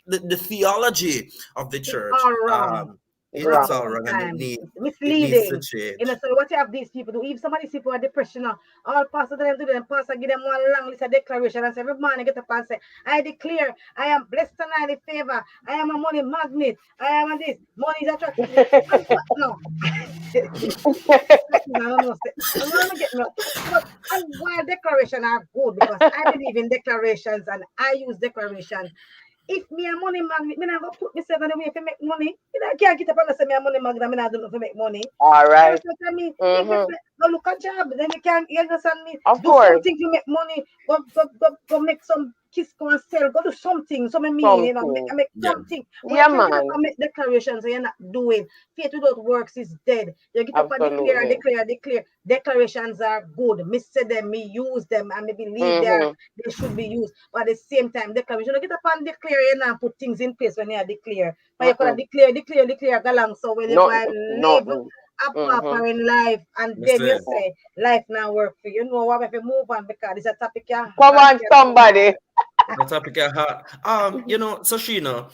the theology of the
It's
church,
all wrong. It's
it's
wrong
all wrong, and
sometimes. It's
it needs to
misleading.
change.
So what you have these people do, if somebody sick with depression, all pastor tell them to them, pastor give them one long list of declaration and say every morning get up and say, I declare I am blessed and highly favored. I am a money magnet. I am a this. Money is attracting me. And what no? I don't know. I want to get me. But and while declaration are good because I believe in declarations and I use declaration. If me a money man, me not go put myself in the way to make money. I can't get up and say me a money man, and me not do nothing to make money.
All
You
right.
understand what I mean? If you
Mm-hmm.
go look a job, then you understand me.
Of
Do
course.
something to make money. Go make some kiss go and sell. Go do something. So me mean,
Something.
make
Yeah,
something. But you
Yeah,
can't get up
man.
and make declarations and you're not doing. Faith without works is dead. You get up and declare,
Absolutely.
declare, declare. Declarations are good. Me say them, me use them, and me believe
Mm-hmm.
they should be used. But at the same time, declaration. You get up and declare, you know, put things in place when you declare. But you could have
Mm-mm.
declare, go along. So when you go and
Nothing.
live
Nothing.
a
Mm-hmm.
proper in life, and then you
listen.
say life now work for you. You know what? If you move on because it's a topic you
Come
can't
on,
share so
somebody.
hard.
The topic at heart. Sosheina,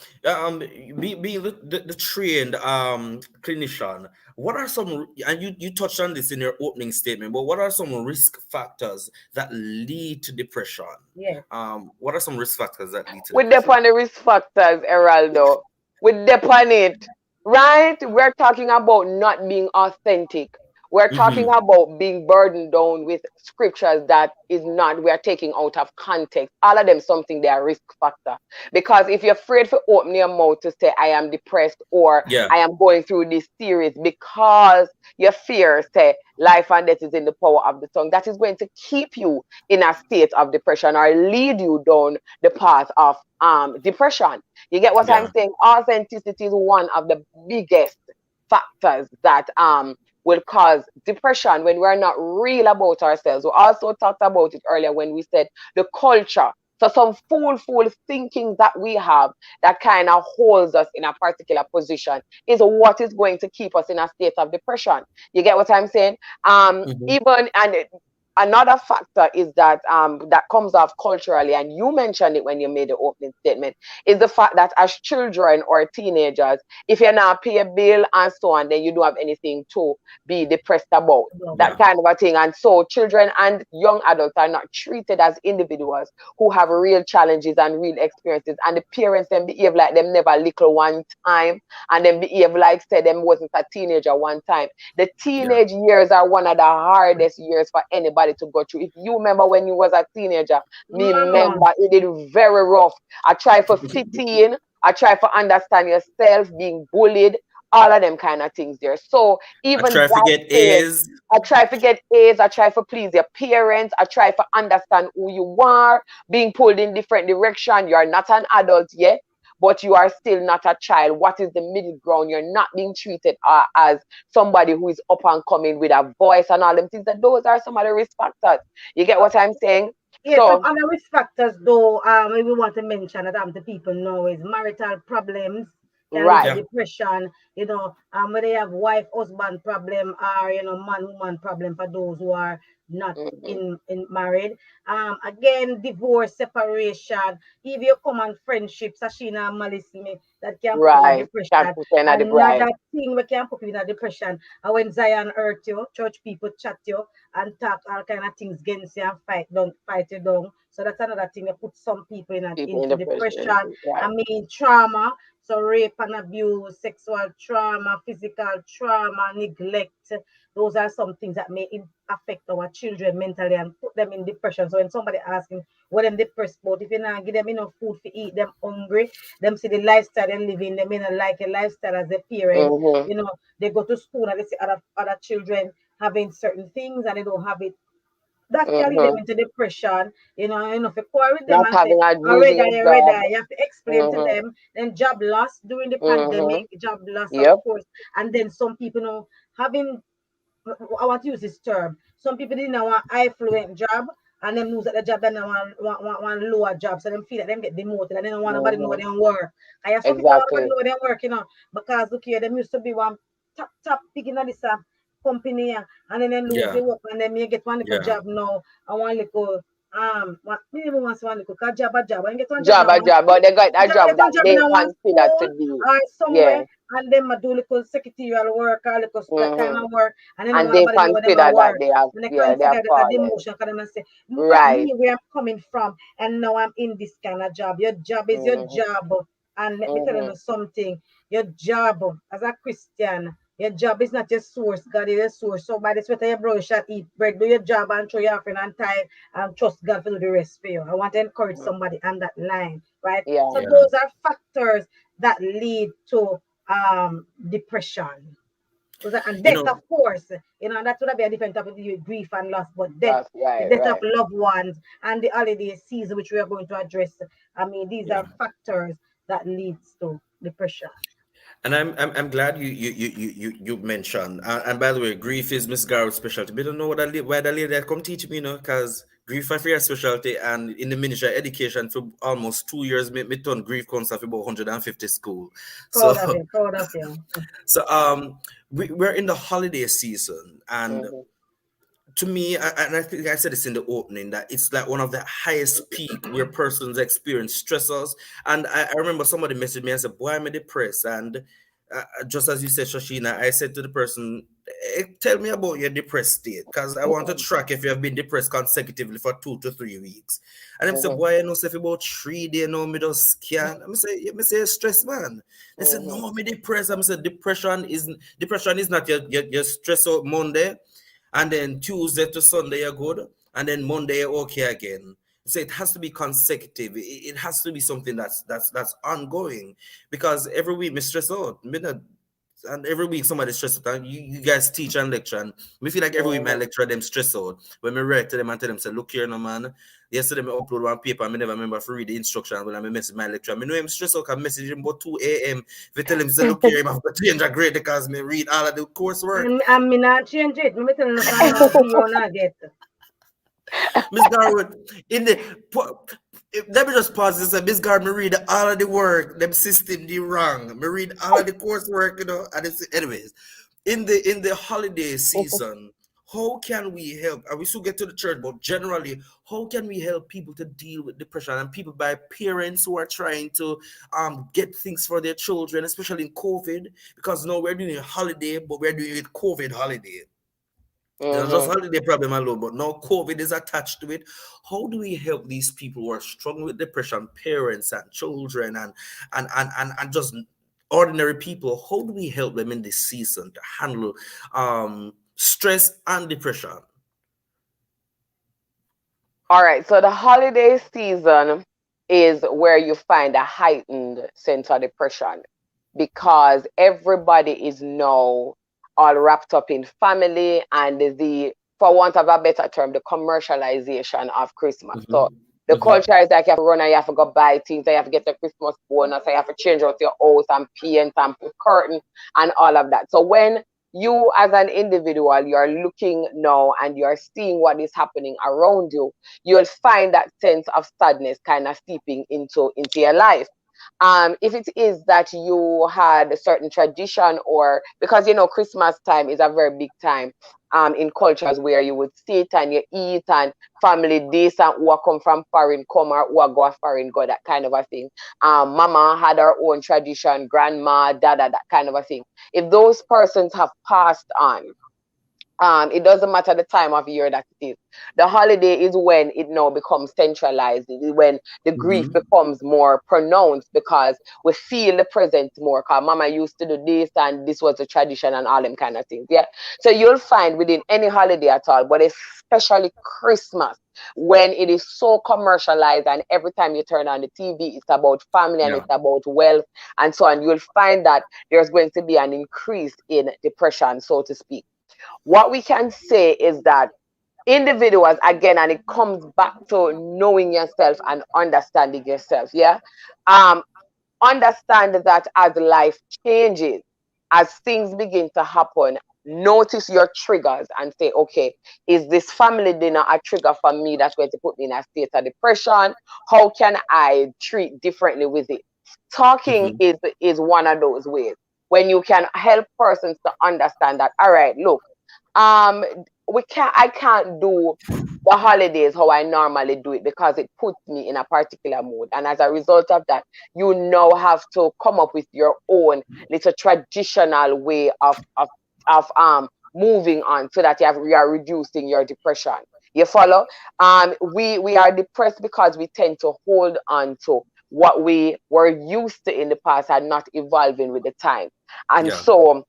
being the trained clinician, what are some, and you touched on this in your opening statement, but what are some risk factors that lead to depression?
Yes.
What are some risk factors that lead to
We
depression?
depend on the risk factors, Erraldo. We depend it, right? We're talking about not being authentic. We're talking
Mm-hmm.
about being burdened down with scriptures that is not, we are taking out of context. All of them something they are risk factor. Because if you're afraid to open your mouth to say, I am depressed or
Yeah,
I am going through this series because your fear say life and death is in the power of the tongue, that is going to keep you in a state of depression or lead you down the path of depression. You get what I'm
yeah.
saying? Authenticity is one of the biggest factors that will cause depression when we're not real about ourselves. We also talked about it earlier when we said the culture. So some fool thinking that we have that kind of holds us in a particular position is what is going to keep us in a state of depression. You get what I'm saying?
Mm-hmm.
Even and another factor is that that comes off culturally, and you mentioned it when you made the opening statement, is the fact that as children or teenagers, if you're not pay a bill and so on, then you don't have anything to be depressed about.
No.
That
Yeah,
kind of a thing. And so children and young adults are not treated as individuals who have real challenges and real experiences. And the parents then behave like them never little one time and then behave like said them wasn't a teenager one time. The
yeah.
teenage years are one of the hardest years for anybody to go through. If you remember when you was a teenager, me
Mm.
remember it did very rough. I try for 15, I try for understand yourself, being bullied, all of them kind of things there. So
I
even
try to
that
get
stage,
A's.
I try to get A's, I try for please your parents, I try for understand who you are, being pulled in different direction. You are not an adult yet, but you are still not a child. What is the middle ground? You're not being treated as somebody who is up and coming with a voice and all them things. That those are some of the risk factors. You get what I'm saying?
Yes, some
So
other risk factors, though, we want to mention that the people know is marital problems can lead to
right.
Yeah,
depression. When they have wife husband problem or man woman problem for those who are not
Mm-hmm.
in married. Again, divorce, separation, if you common friendship, Sashina and Malice me, that can put you in a
Right. Can't
depression.
put any of the bride.
Another thing we can put you in a depression. And when Zion hurt you, church people chat you and talk all kind of things against you and fight you down. So that's another thing that puts some people
People in
into
depression.
depression. I
Right.
mean trauma, so rape and abuse, sexual trauma, physical trauma, neglect. Those are some things that may affect our children mentally and put them in depression. So when somebody asking what them depressed about, if you not give them enough food to eat, them hungry, them see the lifestyle they live in, they may not like a lifestyle as a parent.
Mm-hmm.
They go to school and they see other children having certain things and they don't have it. That can lead them
Mm-hmm.
into depression. If you quarrel with them
Not
and say,
having a
already,
losing a
already,
job.
you have to explain to
Mm-hmm.
them. Then job loss during the
Mm-hmm.
pandemic, job loss, of
Yep.
course. And then some people having, I want to use this term. Some people didn't want affluent job and them lose at the job and they want lower job. So them feel that them get demoted and they don't want nobody know
Mm-hmm.
where they work. And you have some people don't want nobody
Exactly.
know where they work, because look here, them used to be one top big in this company and then they lose
yeah,
the work and then you get one little
yeah.
job now and one little minimum one little cause job a job and get one job
Job
now
a
one
job, but they got a
get
job
one
that
job in
they
one
consider
school
to be,
or
yeah.
somewhere and then I do little secretarial work or little kind
Mm-hmm.
of work and then
And
want
they
nobody know where them
consider
a
that
work.
they have,
And they
yeah, they have
consider that a
fallen.
demotion because them say, look at
Right.
me where I'm coming from and now I'm in this kind of job. Your job is your
Mm-hmm.
job. And let me tell
Mm-hmm.
you something. Your job as a Christian, your job is not your source. God is your source. So by the sweat of your brow you shall eat bread. Do your job and throw your offering and tithe and trust God for do the rest for you. I want to encourage somebody on that line, right?
Yeah.
So
Yeah.
those are factors that lead to depression. And
You
death,
know,
of course, that would be a different topic with grief and loss, but death,
That's
the
right,
death of
right.
loved ones and the holiday season, which we are going to address. I mean, these
yeah.
are factors that leads to depression.
And I'm glad you mentioned. And by the way, grief is Miss Garwood's specialty. We don't know what why that lady that come teach me, because grief is your specialty. And in the ministry of education for almost 2 years, me turn grief counselor for about 150 school. So
Proud of you, proud of you.
so we're in the holiday season, and
Mm-hmm.
to me, and I think I said this in the opening, that it's like one of the highest peak where persons experience stressors. And I remember somebody messaged me and said, "Boy, I'm depressed." And just as you said, Shoshina, I said to the person, "Tell me about your depressed state, because I want to
Mhm,
track if you have been depressed consecutively for 2 to 3 weeks." And them say,
mhm,
"Boy, I know say for about 3 days now, me just scan." I say, "Yeah, me say stress, man." They say,
mhm,
"No, me depressed." I say, depression is not your stress out Monday, and then Tuesday to Sunday you're good, and then Monday you're okay again. So it has to be consecutive. It has to be something that's ongoing, because every week me stress out. And every week somebody stress out. And you guys teach and lecture, and we feel like every week my
mhm.
lecturer them stress out. When me write to them and tell them, say, "Look here, no man. Yesterday me upload one paper, me never remember to read the instruction when I message my lecturer. Me know him stress out, can message him about 2 a.m. If you tell him, say, "Look here, him have to change a grade because me read all of the coursework."
And me not change it. Me tell you for now, be you not get.
Miss Garwood, in the let me just pause this. Miss Garwood, me read all of the work, them system the wrong. Me read all of the coursework, and it's anyways. In the holiday season, how can we help? And we still get to the church, but generally, how can we help people to deal with depression, and people by parents who are trying to get things for their children, especially in COVID, because now we're doing a holiday, but we're doing it COVID holiday. It's not just
Mhm.
holiday problem alone, but now COVID is attached to it. How do we help these people who are struggling with depression, parents and children, and just ordinary people? How do we help them in this season to handle stress and depression?
All right, so the holiday season is where you find a heightened sense of depression because everybody is now all wrapped up in family and for want of a better term, the commercialization of Christmas. So
Mm-hmm.
the
Mm-hmm.
culture is like you have to run and you have to go buy things, you have to get the Christmas bonus, you have to change out your house and paint and put curtain and all of that. So when you as an individual, you're looking now and you're seeing what is happening around you, you'll find that sense of sadness kind of seeping into your life. If it is that you had a certain tradition, or because Christmas time is a very big time in cultures where you would sit and you eat and family this and who come from foreign come or who go foreign go, that kind of a thing. Mama had her own tradition, grandma, dada, that kind of a thing. If those persons have passed on, it doesn't matter the time of year that it is. The holiday is when it now becomes centralized. It is when the grief
Mm-hmm.
becomes more pronounced because we feel the presence more. Because mama used to do this and this was a tradition and all them kind of things. Yeah. So you'll find within any holiday at all, but especially Christmas, when it is so commercialized and every time you turn on the TV, it's about family and
Yeah.
it's about wealth and so on, you'll find that there's going to be an increase in depression, so to speak. What we can say is that individuals, again, and it comes back to knowing yourself and understanding yourself, yeah, um understand that as life changes, as things begin to happen, notice your triggers and say, okay, is this family dinner a trigger for me that's going to put me in a state of depression? How can I treat differently with it? Talking
Mm-hmm.
is one of those ways when you can help persons to understand that, all right, look, um I can't do the holidays how I normally do it because it puts me in a particular mood, and as a result of that, you now have to come up with your own little traditional way of moving on so that you are reducing your depression. You follow? We are depressed because we tend to hold on to what we were used to in the past and not evolving with the time. And
Yeah.
so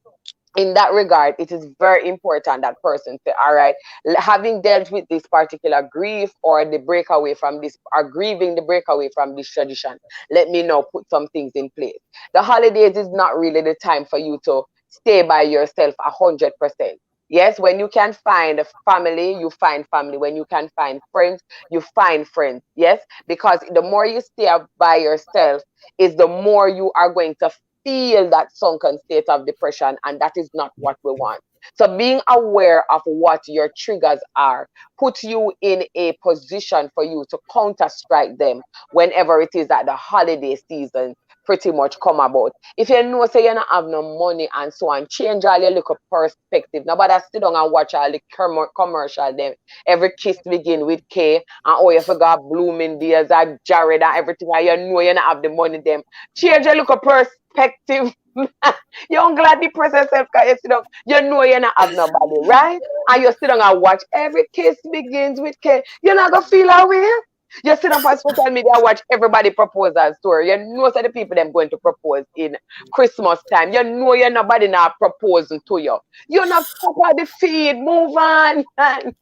in that regard, it is very important that person say, all right, having dealt with this particular grief or the breakaway from this, or grieving the breakaway from this tradition, let me now put some things in place. The holidays is not really the time for you to stay by yourself 100%. Yes, when you can find a family, you find family. When you can find friends, you find friends. Yes, because the more you stay by yourself, is the more you are going to feel that sunken state of depression, and that is not what we want. So being aware of what your triggers are puts you in a position for you to counter strike them whenever it is at the holiday season pretty much come about. If you know say you don't have no money and so on, change all your little perspective. Nobody sit down and watch all the commercial them. Every kiss begin with K, and oh you forgot blooming days and Jared and everything, and you know you don't have the money them. Change your little perspective. You don't glad depress yourself because you sit down, you know you don't have nobody, right? And you sit down and watch every kiss begins with K. You're not gonna feel that way. You sit up on social media, watch everybody proposal story. You know some of the people them going to propose in Christmas time. You know you're nobody not proposing to you. You're not top of the feed. Move on. I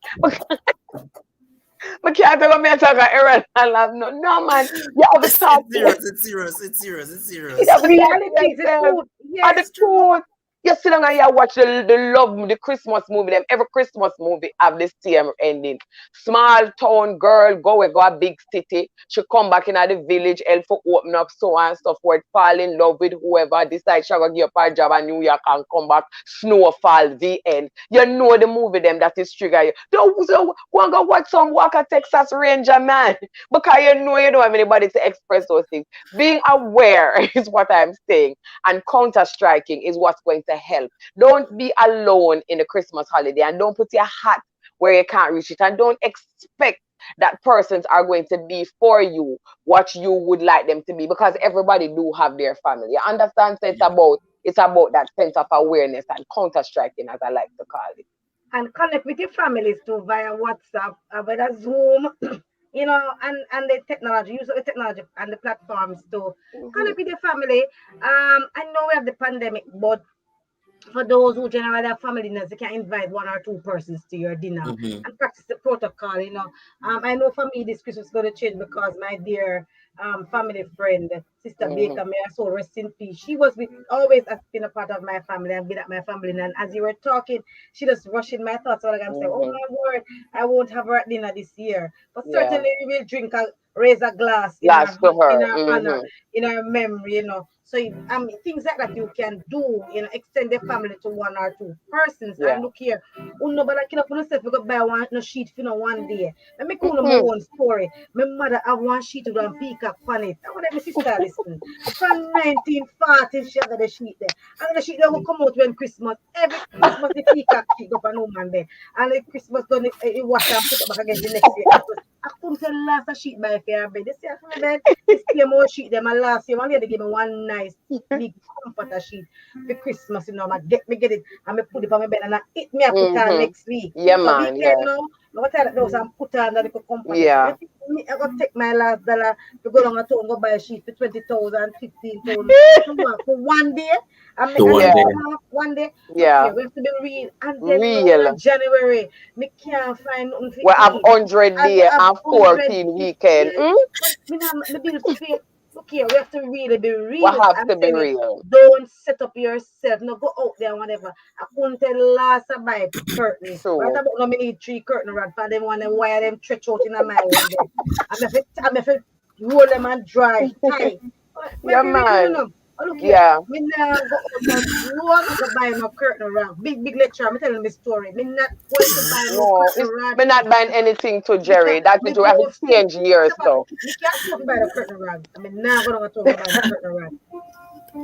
can't tell me I talk about Errol and laugh. No, man. You have to
It's
talk to
serious. It's serious. It's serious. It's
you
serious.
have to talk to
Reality is the
yourself.
truth.
And the
Yes.
It's true.
truth. You sit down and you watch the Christmas movie. Them every Christmas movie have the same ending. Small town girl go a big city. She come back in at the village, help for open up, so on and so forth. Fall in love with whoever. Decide she gonna give up her job in New York and come back. Snowfall, the end. You know the movie them that is trigger you. Don't so go watch some Walker Texas Ranger man because you know you don't have anybody to express those things. Being aware is what I'm saying, and counter striking is what's going to help. Don't be alone in the Christmas holiday, and don't put your hat where you can't reach it, and don't expect that persons are going to be for you what you would like them to be, because everybody do have their family. You understand? So
Yeah.
it's about that sense of awareness and counter striking, as I like to call it.
And connect with your families too via WhatsApp, whether Zoom, and the technology, use of the technology and the platforms to
Mm-hmm.
connect with your family. I know we have the pandemic, but for those who generally have family dinners, you can invite one or two persons to your dinner
Mm-hmm.
and practice the protocol. I know for me this Christmas is going to change because my dear family friend, Sister
Mm-hmm.
Baker, may her soul rest in peace. She was with always has been a part of my family and been at my family. And as you were talking, she just rushed in my thoughts. All I'm saying, oh
Mm-hmm.
my word, I won't have her at dinner this year, but
Yeah.
certainly we will raise a glass
Last to
in
her.
her honor,
Mm-hmm.
in her memory. So things like that you can do, extend the family to one or two persons. And
Yeah.
look here, nobody kill up on yourself, we go buy one no sheet for no one day. Let me call my
Mm-hmm.
own story. My mother have one sheet to go and peacock on it. I want my sister listen. From 1940, she had the sheet there. And the sheet that will come out when Christmas. Every Christmas the peacock sheet go for no man there. And the Christmas done it wash and put it back again the next year. Christmas. I couldn't tell last a sheet by fair bed. They say for my bed, this year more sheet them and last year one year they give me one nice thick big comforter sheet for Christmas, I get it and me put it on my bed and I eat me I put on
Mm-hmm.
next week.
Yeah,
So
man.
weekend
Yeah.
now, I go tell those and put on the comforter sheet.
Yeah.
You think me, I go take my last dollar to go down a town go buy a sheet for 20,000, 15,000 for one day
The
and
Yeah.
one
make
day.
it off one day. Look
Yeah.
here, we have to be real. And then now we're
Real.
in January, me can't find nothing to
We have
eat.
100
And we
day
have
and
100
14 weekend.
yes, but me not the bill to pay. Look here, we have to really be
We
real.
have
I'm
to be
telling you,
real.
don't set up yourself. No, go out there, whatever. I couldn't tell last about curtain. Right
True.
about now, me need 3 curtain rod for them one and wire them stretch out in my own bed. I'm if it roll them and dry, tie.
Yeah,
Maybe real,
man.
look here.
Yeah.
Me now go out no, I'm not gonna buy no curtain rod. Big lecture. I'm telling me story. Me not going to buy no
No,
curtain
it's
rod.
me not buying anything to
Me can
Jerry. That
me
is we have to
both see
change years though.
me can't afford buy the curtain rod. I mean now gonna talk about the curtain rod.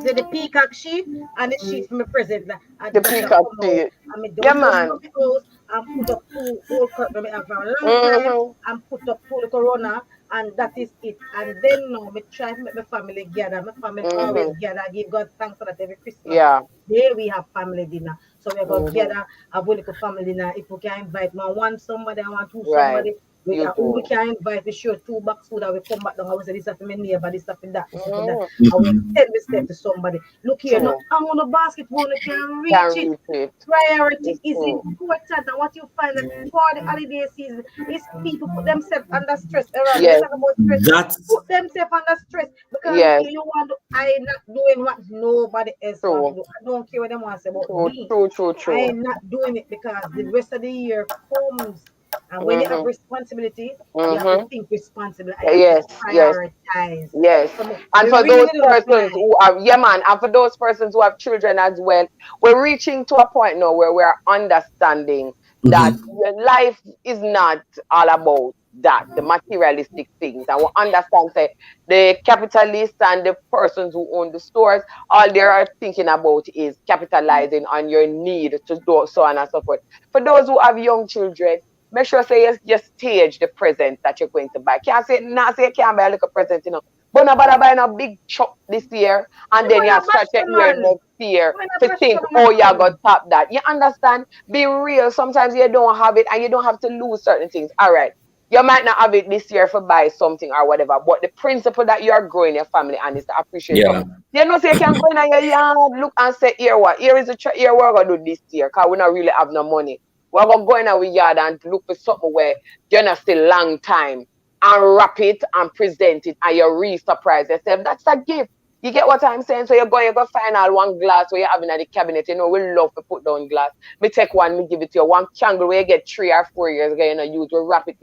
So the peacock sheet and the sheet from the present and
The
that
peacock
come out.
tea.
I mean
Yeah,
don't dust
man.
up the house and put up two old curtain I have for a long time
Mm-hmm.
and put up two the corona and that is it. And then now me try to make my family gather. My family always
Mm-hmm.
gather, give God thanks for that every Christmas.
Yeah.
There we have family dinner. So we're gonna
Mm-hmm.
gather have a little family dinner. If we can invite one somebody, I want two
Right.
somebody.
You
Who we
do.
can invite, we sure 2 box food that we come back down. I will say this is for my neighbor, this is for that, this is for that.
Mm-hmm.
I will
Mm-hmm.
send this step to somebody. Look here, no,
True.
I'm on the basket, one can reach
Can
it.
reach it.
Priority
It's
is
true.
important, and what you find that for the holiday season is people put themselves under stress. Around when you
Yes.
talk about stress,
That's
put themselves under stress because look
Yes.
here, you want to, I not doing what nobody else want to
True.
do. I don't care what they want to say about
True.
me.
True. True.
I
True.
am not doing it because the rest of the year comes. And when you have
Mm-hmm.
responsibility, you have to
Mm-hmm.
think responsible. I have to
Yes. Yes.
prioritize.
Yes.
So
And
me
for
really
those
don't
persons
apply.
who are, yeah, man, and for those persons who have children as well, we're reaching to a point now where we're understanding that
mm-hmm.
your life is not all about that, the materialistic things. And we understand say the capitalists and the persons who own the stores, all they are thinking about is capitalizing on your need to do so on and so forth. For those who have young children, make sure say you stage the present that you're going to buy. Can't say not say you can't buy a little present, but nobody buying a big chop this year and
You
then you
wanna
start
bash
your
the
year
man.
next year
You wanna
to
bash
think,
the
oh, you're
man.
going to top that. You understand? Be real. Sometimes you don't have it and you don't have to lose certain things. All right. You might not have it this year for buy something or whatever, but the principle that you are growing your family and is to appreciate
Yeah.
something. You know, so you can go in your yard, look and say, here what? Here is the here we're going to do this year because we don't really have no money. We're going to go in our yard and look for something where you're not still long time and wrap it and present it and you re-surprise yourself. That's a gift. You get what I'm saying? So you go find out one glass where you're having at the cabinet. You know, we love to put down glass. Me take one, me give it to you. One candle where you get 3 or 4 years ago, use, we wrap it.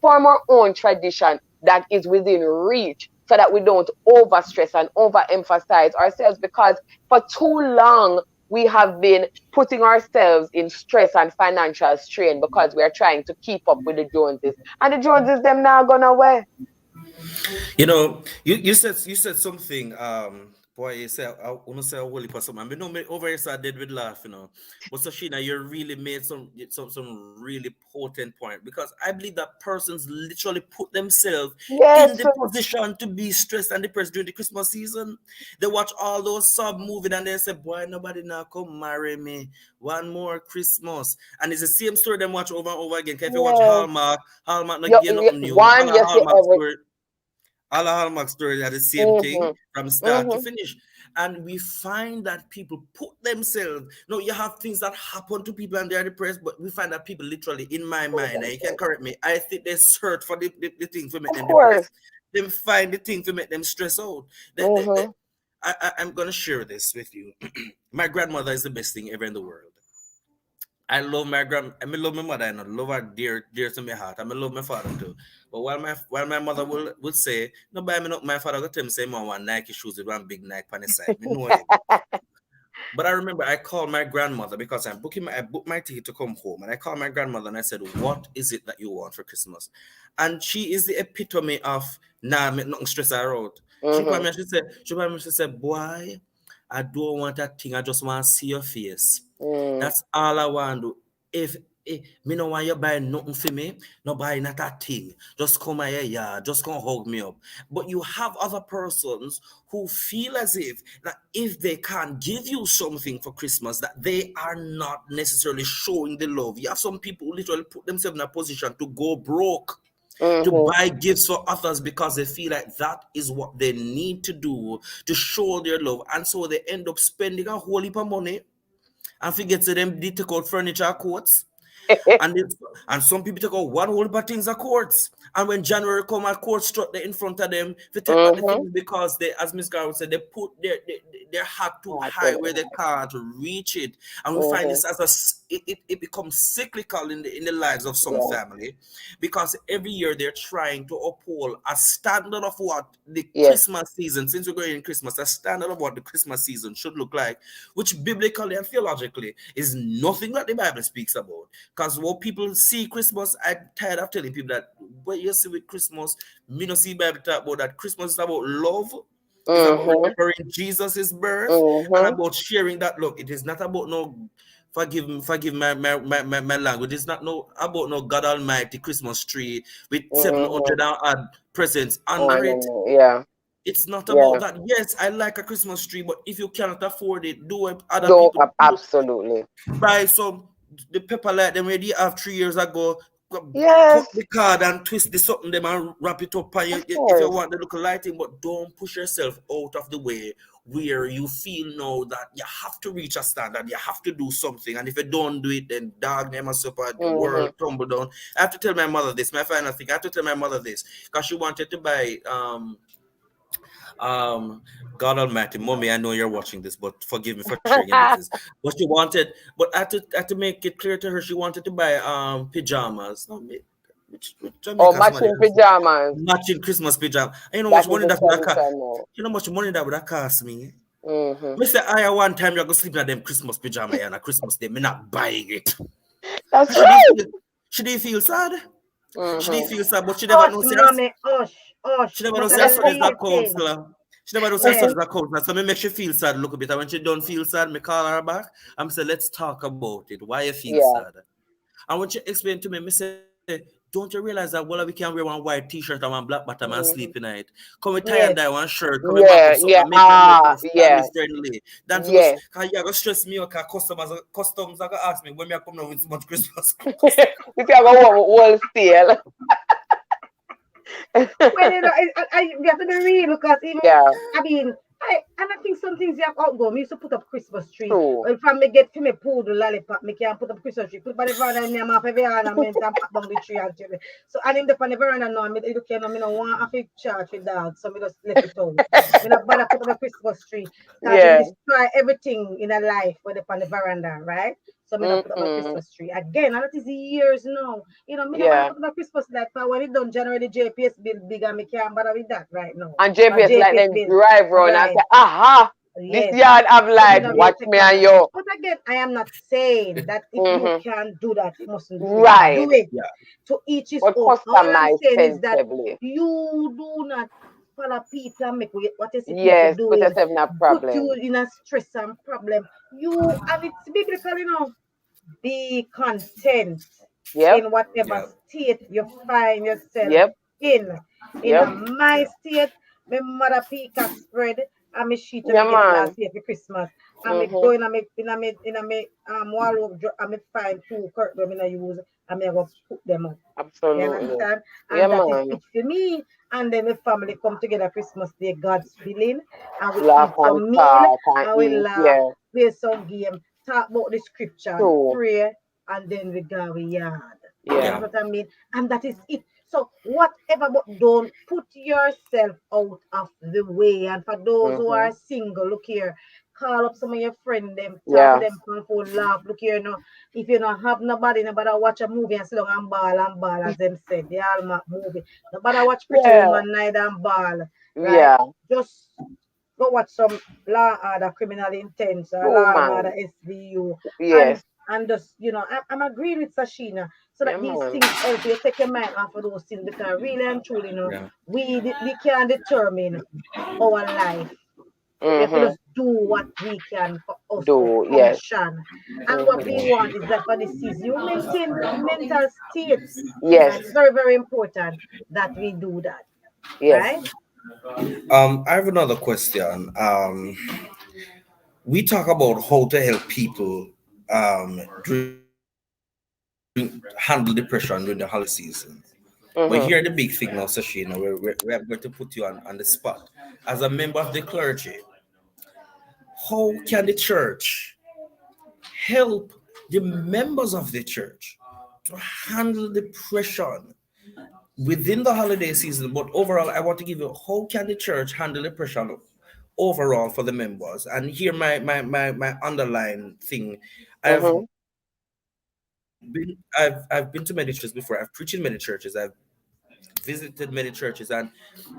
Form our own tradition that is within reach so that we don't overstress and overemphasize ourselves because for too long we have been putting ourselves in stress and financial strain because we are trying to keep up with the Joneses. And the Joneses, them now gone away.
You said something. Boy, you say I want to say a whole heap of something. I mean, no, me over here, so I did with laugh. But Sosheina, you really made some really potent point because I believe that persons literally put themselves in
Yes.
the position to be stressed and depressed during the Christmas season. They watch all those sub movies and they say, "Boy, nobody now come marry me. One more Christmas." And it's the same story them watch over and over again. 'Cause if you watch
Yes.
Hallmark not give you nothing new.
One, you see every.
All the Hallmark stories are the same thing
Mm-hmm.
from start to
Mm-hmm.
finish. And we find that people put themselves, no, you have things that happen to people and they're depressed, but we find that people literally, in my mind, and you can correct me, I think they search for the thing to make
Of
them
course.
depressed. They find the thing to make them stress out.
Mm-hmm.
I'm going to share this with you. My grandmother is the best thing ever in the world. I love I love my mother and I love her dear to my heart. I love my father too. But while my mother would say, no buy me not my father got tell me say man want Nike shoes with one big Nike on the side. Me know him. But I remember I called my grandmother because I booked my ticket to come home and I called my grandmother and I said, "What is it that you want for Christmas?" And she is the epitome of nah, me nothing stress her out. She looked at
Mm-hmm.
me and she said, "Boy, I don't want that thing. I just want to see your face.
Mm.
That's all I want to do. If me no want you buy nothing for me, no buy not that thing. Just come here, yeah, just come hug me up." But you have other persons who feel as if that if they can't give you something for Christmas, that they are not necessarily showing the love. You have some people who literally put themselves in a position to go broke to
Mm-hmm.
buy gifts for others because they feel like that is what they need to do to show their love. And so they end up spending a whole heap of money and forget to them they take out furniture quotes. And some people take out one whole heap of things at courts. And when January come at court struck they in front of them to take back the
Mm-hmm.
things because they, as Miss Garwood said, they put their hat too high where they can't reach it. And we find
Mm-hmm.
this as it becomes cyclical in the lives of some
Yeah.
family because every year they're trying to uphold a standard of what the
Yes.
Christmas season, since we're going in Christmas, a standard of what the Christmas season should look like, which biblically and theologically is nothing that the Bible speaks about. Because what people see Christmas, I'm tired of telling people that what you see with Christmas, me no see Bible talk about that. Christmas is about love. It's about
Mm-hmm.
remembering Jesus' birth and
Mm-hmm.
about sharing that love. It is not about no forgive my language. It's not no about no God Almighty Christmas tree with
Mm-hmm.
700 and odd presents
Oh,
under
no,
it.
no. Yeah.
It's not about
Yeah.
that. Yes, I like a Christmas tree, but if you cannot afford it, do what other
No,
people do.
absolutely.
Buy some the pepper light them already have 3 years ago. Cut
Yes.
the card and twist the something them and wrap it up and
Of
if you
course.
want the look lighting, but don't push yourself out of the way where you feel now that you have to reach a standard, you have to do something, and if you don't do it, then dog name us up the
Mm-hmm.
world tumble down. I have to tell my mother this, my final thing. I have to tell my mother this because she wanted to buy um, God Almighty, mommy, I know you're watching this, but forgive me for sharing your business. But she wanted, but I had to make it clear to her she wanted to buy pajamas. No, which
Oh,
Jamaica's money?
matching pajamas.
Matching Christmas pajama. And you know how
That
much
is
money
a
that would have cost?
tradition now.
You know how much money that would have cost me?
Mm-hmm.
Mister, I one time you're gonna sleep in them Christmas pajama and a Christmas day, me not buying it.
That's
And she didn't
right.
feel she didn't feel sad. She didn't
Mm-hmm.
feel sad, but she never
Hush,
know.
mommy, hush,
She
hush.
never know
But
say
at
her
the
son is a
least thing.
counselor. She never know say her son
Yes,
is a counselor. So me make she feel sad a little bit. And when she don't feel sad, me call her back. I'm say, let's talk about it. Why you feel
Yeah.
sad? And when she explained to me say, don't you realize that well we can wear one white t-shirt and one black bottom and sleep in
Mm-hmm.
it? Come we tie and dye
yes,
one shirt, come we back up
Yeah,
something and
yeah.
make it a little family
Yeah,
friendly. Then to us,
yeah.
cause you go stress me out, cause customs are gonna ask me when me come down with so much Christmas.
If you have a whole stale.
well, you have to be real because even,
Yeah,
I mean, and I think some things you have outgrown. We used to put up Christmas tree.
true.
Well, if I me get for me poodle lollipop, me can put up Christmas tree. Put by the veranda and I'm off every ornament and pop down the tree actually. So and in the on the veranda now, me look here, me no want have to charge for dogs, so me just left it out. Me not bother put up a Christmas tree because it
Yeah.
destroy everything in a life with the on the veranda, right? So me not put up a
Mm-mm.
Christmas tree again, and that is years now. Me never
Yeah.
put up a Christmas light. But when it done January, the JPS bill big and me can't bother with that right now.
And
But
JPS like
JPS
them
bill,
drive round and
right?
say, aha, this
Yes.
yard have
So me
light.
not really
Watch
take
me
that
and
much.
you.
But again, I am not saying that if you
Mm-hmm.
can do that, you mustn't do it.
Right.
Do it.
Yeah,
To each his
But
own. All I'm
customized
saying is that
sensibly.
you do not follow people and make what you see people
Yes, put
doing,
yourself in a
put you
problem.
in a stress and problem. And it's biblical, be content
Yep.
in whatever
yeah,
state you find yourself
Yep.
in. In
Yep.
my state, my mother pick a spread and me sheet when
Yeah,
me get
man.
last year for Christmas. And me
Mm-hmm.
go in a me wardrobe and me find two curtains when I use and me go put them up. You
Absolutely.
understand?
Yeah,
And that is
man.
it for me. And then the family come together Christmas Day, God's willing, and we
Laugh
eat
and
some meal
talk and
and we
eat.
laugh,
Yeah.
play some game, talk about the scripture,
True.
pray, and then we go we yard. You
Yeah.
know what I mean? And that is it. So whatever, but don't put yourself out of the way. And for those who
Mm-hmm.
are single, look here, call up some of your friends, them talk to
Yeah.
them on phone, laugh. Look here, if you don't have nobody watch a movie and sit down and ball, as them said, the Alma movie. Nobody watch Pretty
Yeah.
Woman neither and ball, right?
Yeah.
Just go watch some Law and Order Criminal Intents or
True,
Law and Order
man.
SVU, and
Yes.
just I'm agreeing with Sashina so
Yeah,
that these
man.
things help you take your mind off of those things because really and truly,
yeah,
we can determine our life. We have to
Mm-hmm.
just do what we can for us to
Do. Yes.
function. And what
Mm-hmm.
we
yeah.
want is that for this season, you maintain good mental state.
Yes.
Right? It's very, very important that we do that.
Yes.
Right?
I have another question. We talk about how to help people handle depression during the holiday season. But here the big thing now,
Mm-hmm.
Sashina, we're going to put you on the spot. As a member of the clergy, how can the church help the members of the church to handle depression within the holiday season? But overall, I want to give you how can the church handle depression overall for the members? And here my underlying thing.
Mm-hmm.
I've been to many churches before. I've preached in many churches. I've visited many churches, and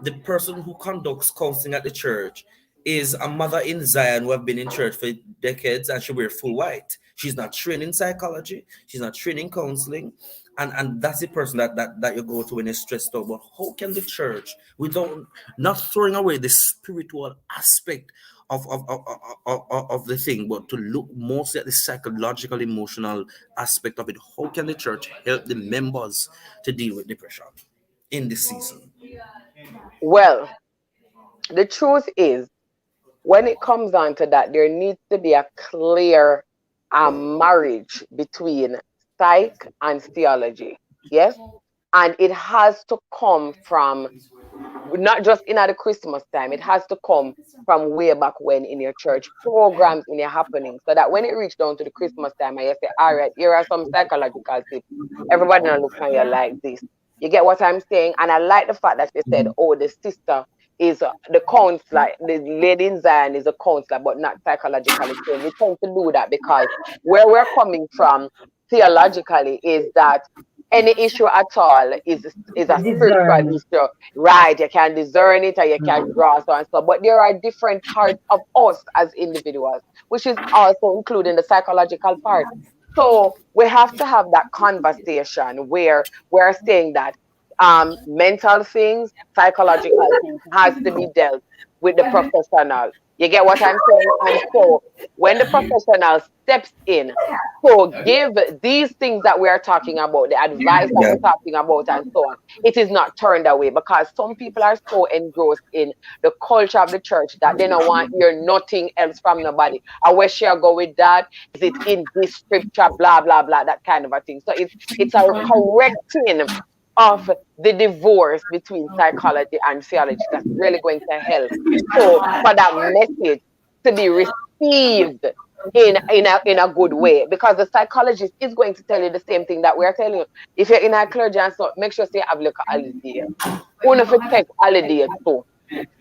the person who conducts counseling at the church is a mother in Zion who have been in church for decades, and she wears full white. She's not trained in psychology. She's not trained in counseling, and that's the person that you go to when you're stressed out. But how can the church, without not throwing away the spiritual aspect of the thing, but to look mostly at the psychological, emotional aspect of it, how can the church help the members to deal with depression in this season?
Well, the truth is, when it comes down to that, there needs to be a clear marriage between psych and theology. Yes? And it has to come from not just in at the Christmas time, it has to come from way back when in your church programs in your happening. So that when it reached down to the Christmas time and you say, all right, here are some psychological tips. Everybody now look at you like this. You get what I'm saying? And I like the fact that you said, oh, the sister is the counselor, the lady in Zion is a counselor, but not psychologically trained. We tend to do that because where we're coming from theologically is that any issue at all is a spiritual
Discern.
issue, right? You can discern it or you can draw so and so, but there are different parts of us as individuals, which is also including the psychological part. So we have to have that conversation where we're saying that mental things, psychological things has to be dealt with the professional. You get what I'm saying? And so when the professional steps in, so give these things that we are talking about, the advice that
Yeah.
we're talking about, and so on, it is not turned away because some people are so engrossed in the culture of the church that they don't want to hear nothing else from nobody. I wish shall go with that. Is it in this scripture? Blah blah blah. That kind of a thing. So it's a correcting of the divorce between psychology and theology that's really going to help. So for that message to be received in a good way, because the psychologist is going to tell you the same thing that we are telling you. If you're in a clergy and so, make sure you have like a holiday. One of it take holiday too,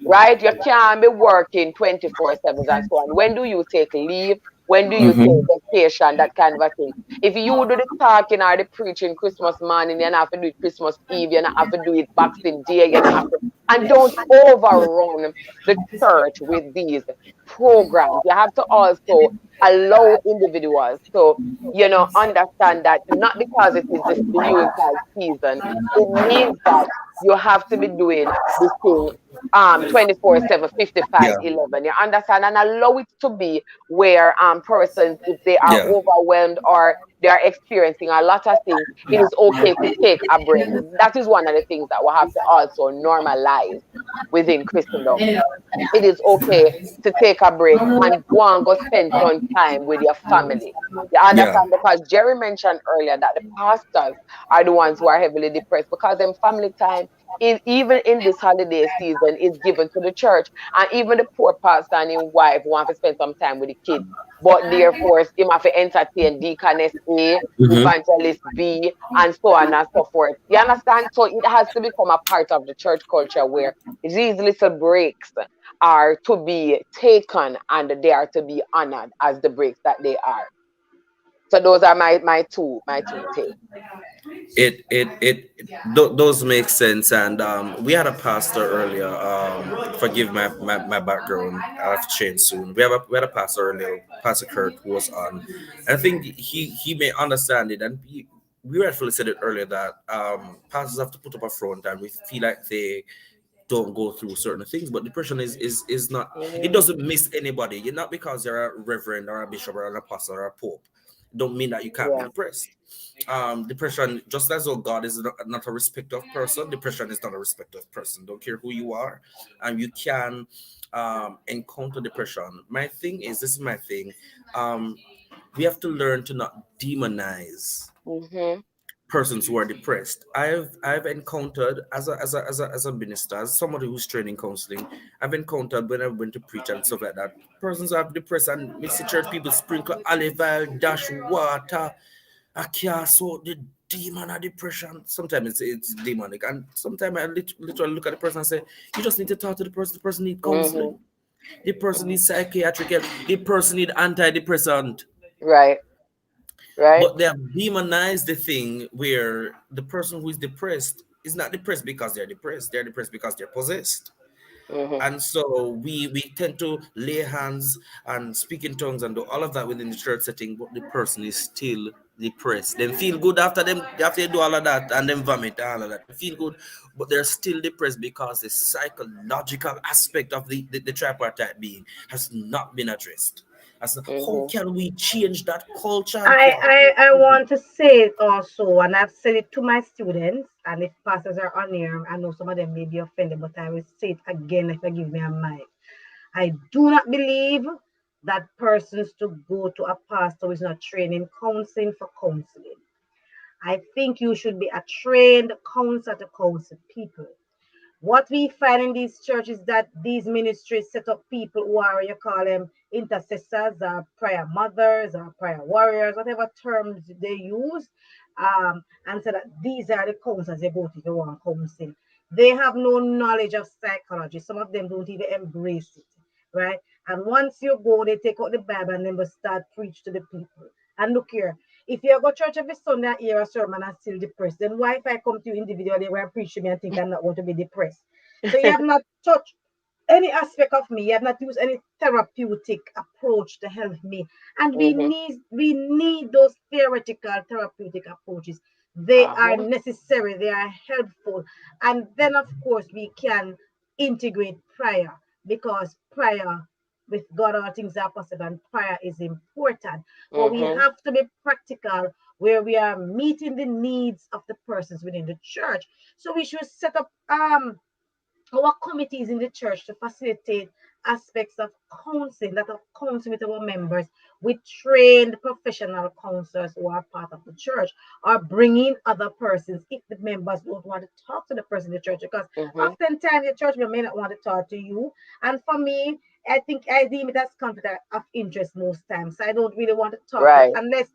right? You can't be working 24/7 and so on. When do you take leave? When do you take
Mm-hmm.
vacation? That kind of a thing. If you do the talking or the preaching Christmas morning, you don't have to do it Christmas Eve, you don't have to do it Boxing Day, you don't have to, and don't overrun the church with these programs. You have to also allow individuals to, understand that not because it is the spiritual season, it means that you have to be doing this thing 24/7,
Yeah.
55/11. You understand? And allow it to be where persons, if they are
Yeah.
overwhelmed or they are experiencing a lot of things, it is okay to take a break. That is one of the things that we have to also normalize within Christendom. It is okay to take a break and go spend some time with your family. You
Yeah.
understand? Because Jerry mentioned earlier that the pastors are the ones who are heavily depressed because them family time is, even in this holiday season, is given to the church. And even the poor pastor and his wife want to spend some time with the kids. But therefore, him have to entertain Deaconess A,
Mm-hmm.
Evangelist B, and so on and so forth. You understand? So it has to become a part of the church culture where these little breaks are to be taken and they are to be honored as the breaks that they are. So those are my two takes.
Those make sense. And we had a pastor earlier. Forgive my background. I'll have to change soon. We had a pastor earlier, Pastor Kurt, who was on. I think he may understand it, and we rightfully said it earlier that pastors have to put up a front, and we feel like they don't go through certain things. But depression is not. It
Mm-hmm.
doesn't miss anybody. You're not, because you're a reverend or a bishop or an apostle or a pope, don't mean that you can't be
Yeah.
depressed. Depression, just as though God is not a respecter of person, depression is not a respecter of person. Don't care who you are, and you can encounter depression. My thing is, this is my thing. Um, we have to learn to not demonize
Mm-hmm.
persons who are depressed. I've encountered as a minister, as somebody who's training counseling, I've encountered when I went to preach and stuff like that. Persons who are depressed, and we see church people sprinkle olive oil, dash water. I can't, so the demon of depression. Sometimes it's demonic, and sometimes I literally look at the person and say, "You just need to talk to the person. The person need
Mm-hmm.
counseling. The person needs psychiatric help. The person need antidepressant."
Right. Right.
But they have demonized the thing where the person who is depressed is not depressed because they're depressed. They're depressed because they're possessed.
Mm-hmm.
And so we tend to lay hands and speak in tongues and do all of that within the church setting, but the person is still depressed. They feel good after they do all of that and then vomit and all of that. They feel good, but they're still depressed because the psychological aspect of the tripartite being has not been addressed. How
Mm-hmm.
can we change that culture and
I,
culture?
I, I want to say it also, and I've said it to my students, and if pastors are on here, I know some of them may be offended, but I will say it again if you give me a mic. I do not believe that persons to go to a pastor who is not trained in counseling for counseling. I think you should be a trained counselor to counsel people. What we find in these churches that these ministries set up people who are, you call them intercessors or prayer mothers or prayer warriors, whatever terms they use, and so that these are the counselors they go to if you want counseling. They have no knowledge of psychology. Some of them don't even embrace it, right? And once you go, they take out the Bible and then they start preach to the people. And look here, if you go to church every Sunday and hear a sermon and still depressed, then why if I come to you individually where I preach to me and think I'm not going to be depressed? So you have not touched any aspect of me. You have not used any therapeutic approach to help me. And
Mm-hmm.
we need those theoretical therapeutic approaches. They are
Uh-huh.
necessary, they are helpful. And then of course we can integrate prayer, because prayer, with God all things are possible, and prayer is important. But we
Mm-hmm.
have to be practical, where we are meeting the needs of the persons within the church. So we should set up our committees in the church to facilitate aspects of counseling, that of counseling with our members, with trained professional counselors who are part of the church, or bringing other persons if the members don't want to talk to the person in the church, because
Mm-hmm.
oftentimes the church member may not want to talk to you. And for me, I think I deem it as conflict of interest most times. So I don't really want to talk to,
Right.
unless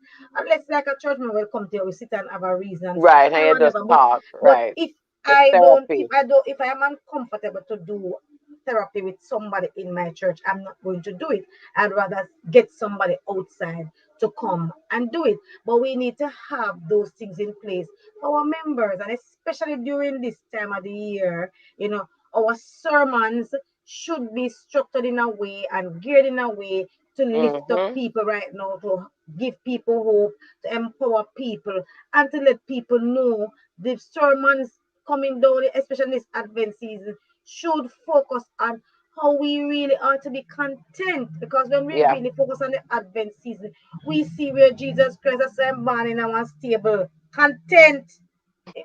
like a church member will come to you, we sit and have a reason and say,
Right. And
I
you just
whatever.
talk.
But
Right.
if
It's therapy.
if I am uncomfortable to do therapy with somebody in my church, I'm not going to do it. I'd rather get somebody outside to come and do it. But we need to have those things in place for our members, and especially during this time of the year, our sermons should be structured in a way and geared in a way to lift up
Mm-hmm.
people right now, to give people hope, to empower people, and to let people know the sermons coming down, especially this Advent season, should focus on how we really are to be content. Because when we
Yeah.
really focus on the Advent season, we see where Jesus Christ is born in our stable, content.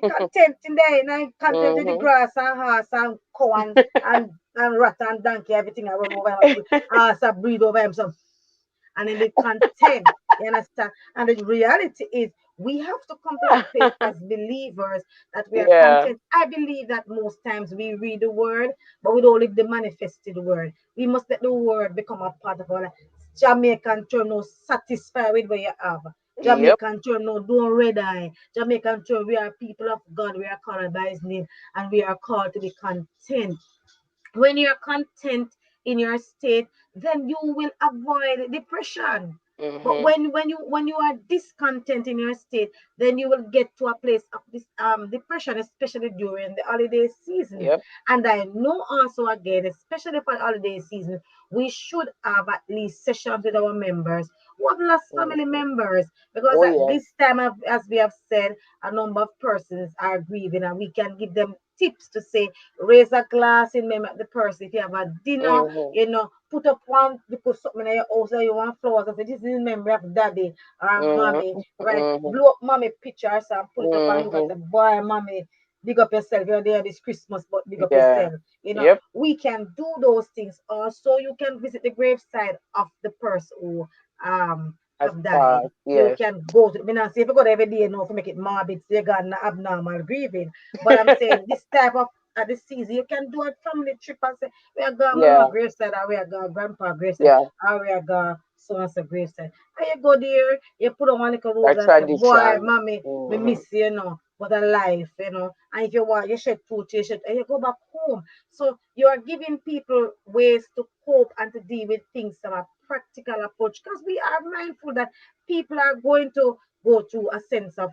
Content in there, and content with the
Mm-hmm.
grass and horse and cow and rat and donkey, everything I run over him, I breathe over him. So, and in the content, you understand? And the reality is, we have to come to that place as believers that we are
Yeah.
content. I believe that most times we read the word, but we don't live the manifested word. We must let the word become a part of our life. Jamaican term, no satisfied with what you have.
Yep.
Jamaican term, no don't red eye. Jamaican term, we are people of God, we are called by his name, and we are called to be content. When you're content in your state, then you will avoid depression. But
Mm-hmm.
when you are discontent in your state, then you will get to a place of this depression, especially during the holiday season.
Yep.
And I know also, again, especially for the holiday season, we should have at least sessions with our members who have lost family
Mm-hmm.
members, because
Oh
at
yes.
this time, as we have said, a number of persons are grieving, and we can give them tips to say, raise a glass in memory of the person. If you have a dinner,
Mm-hmm.
put up one, because something in your house that you want flowers, and say, this is in memory of daddy or mommy,
Mm-hmm.
right?
Mm-hmm.
Blow up mommy pictures and put it up and look at
Mm-hmm.
the boy, mommy. Big up yourself. You're there this Christmas, but big up
Yeah.
yourself.
Yep.
We can do those things. Also, you can visit the graveside of the person who
As
have died.
far.
You
Yes.
can go to, I mean, I say if you go there every day now to make it morbid, so you got an abnormal grieving. But I'm saying this type of at the season, you can do a family trip and say, we are going
Yeah.
mama graveside, or we are going grandpa graveside,
Yeah.
or we are going so and so graveside. And you go there, you put on one little rose
A
and say, boy,
tradition.
mommy, we
Mm-hmm.
miss you, what a life, And if you want, you should put, and you go back home. So you are giving people ways to cope and to deal with things from a practical approach, because we are mindful that people are going to go through a sense of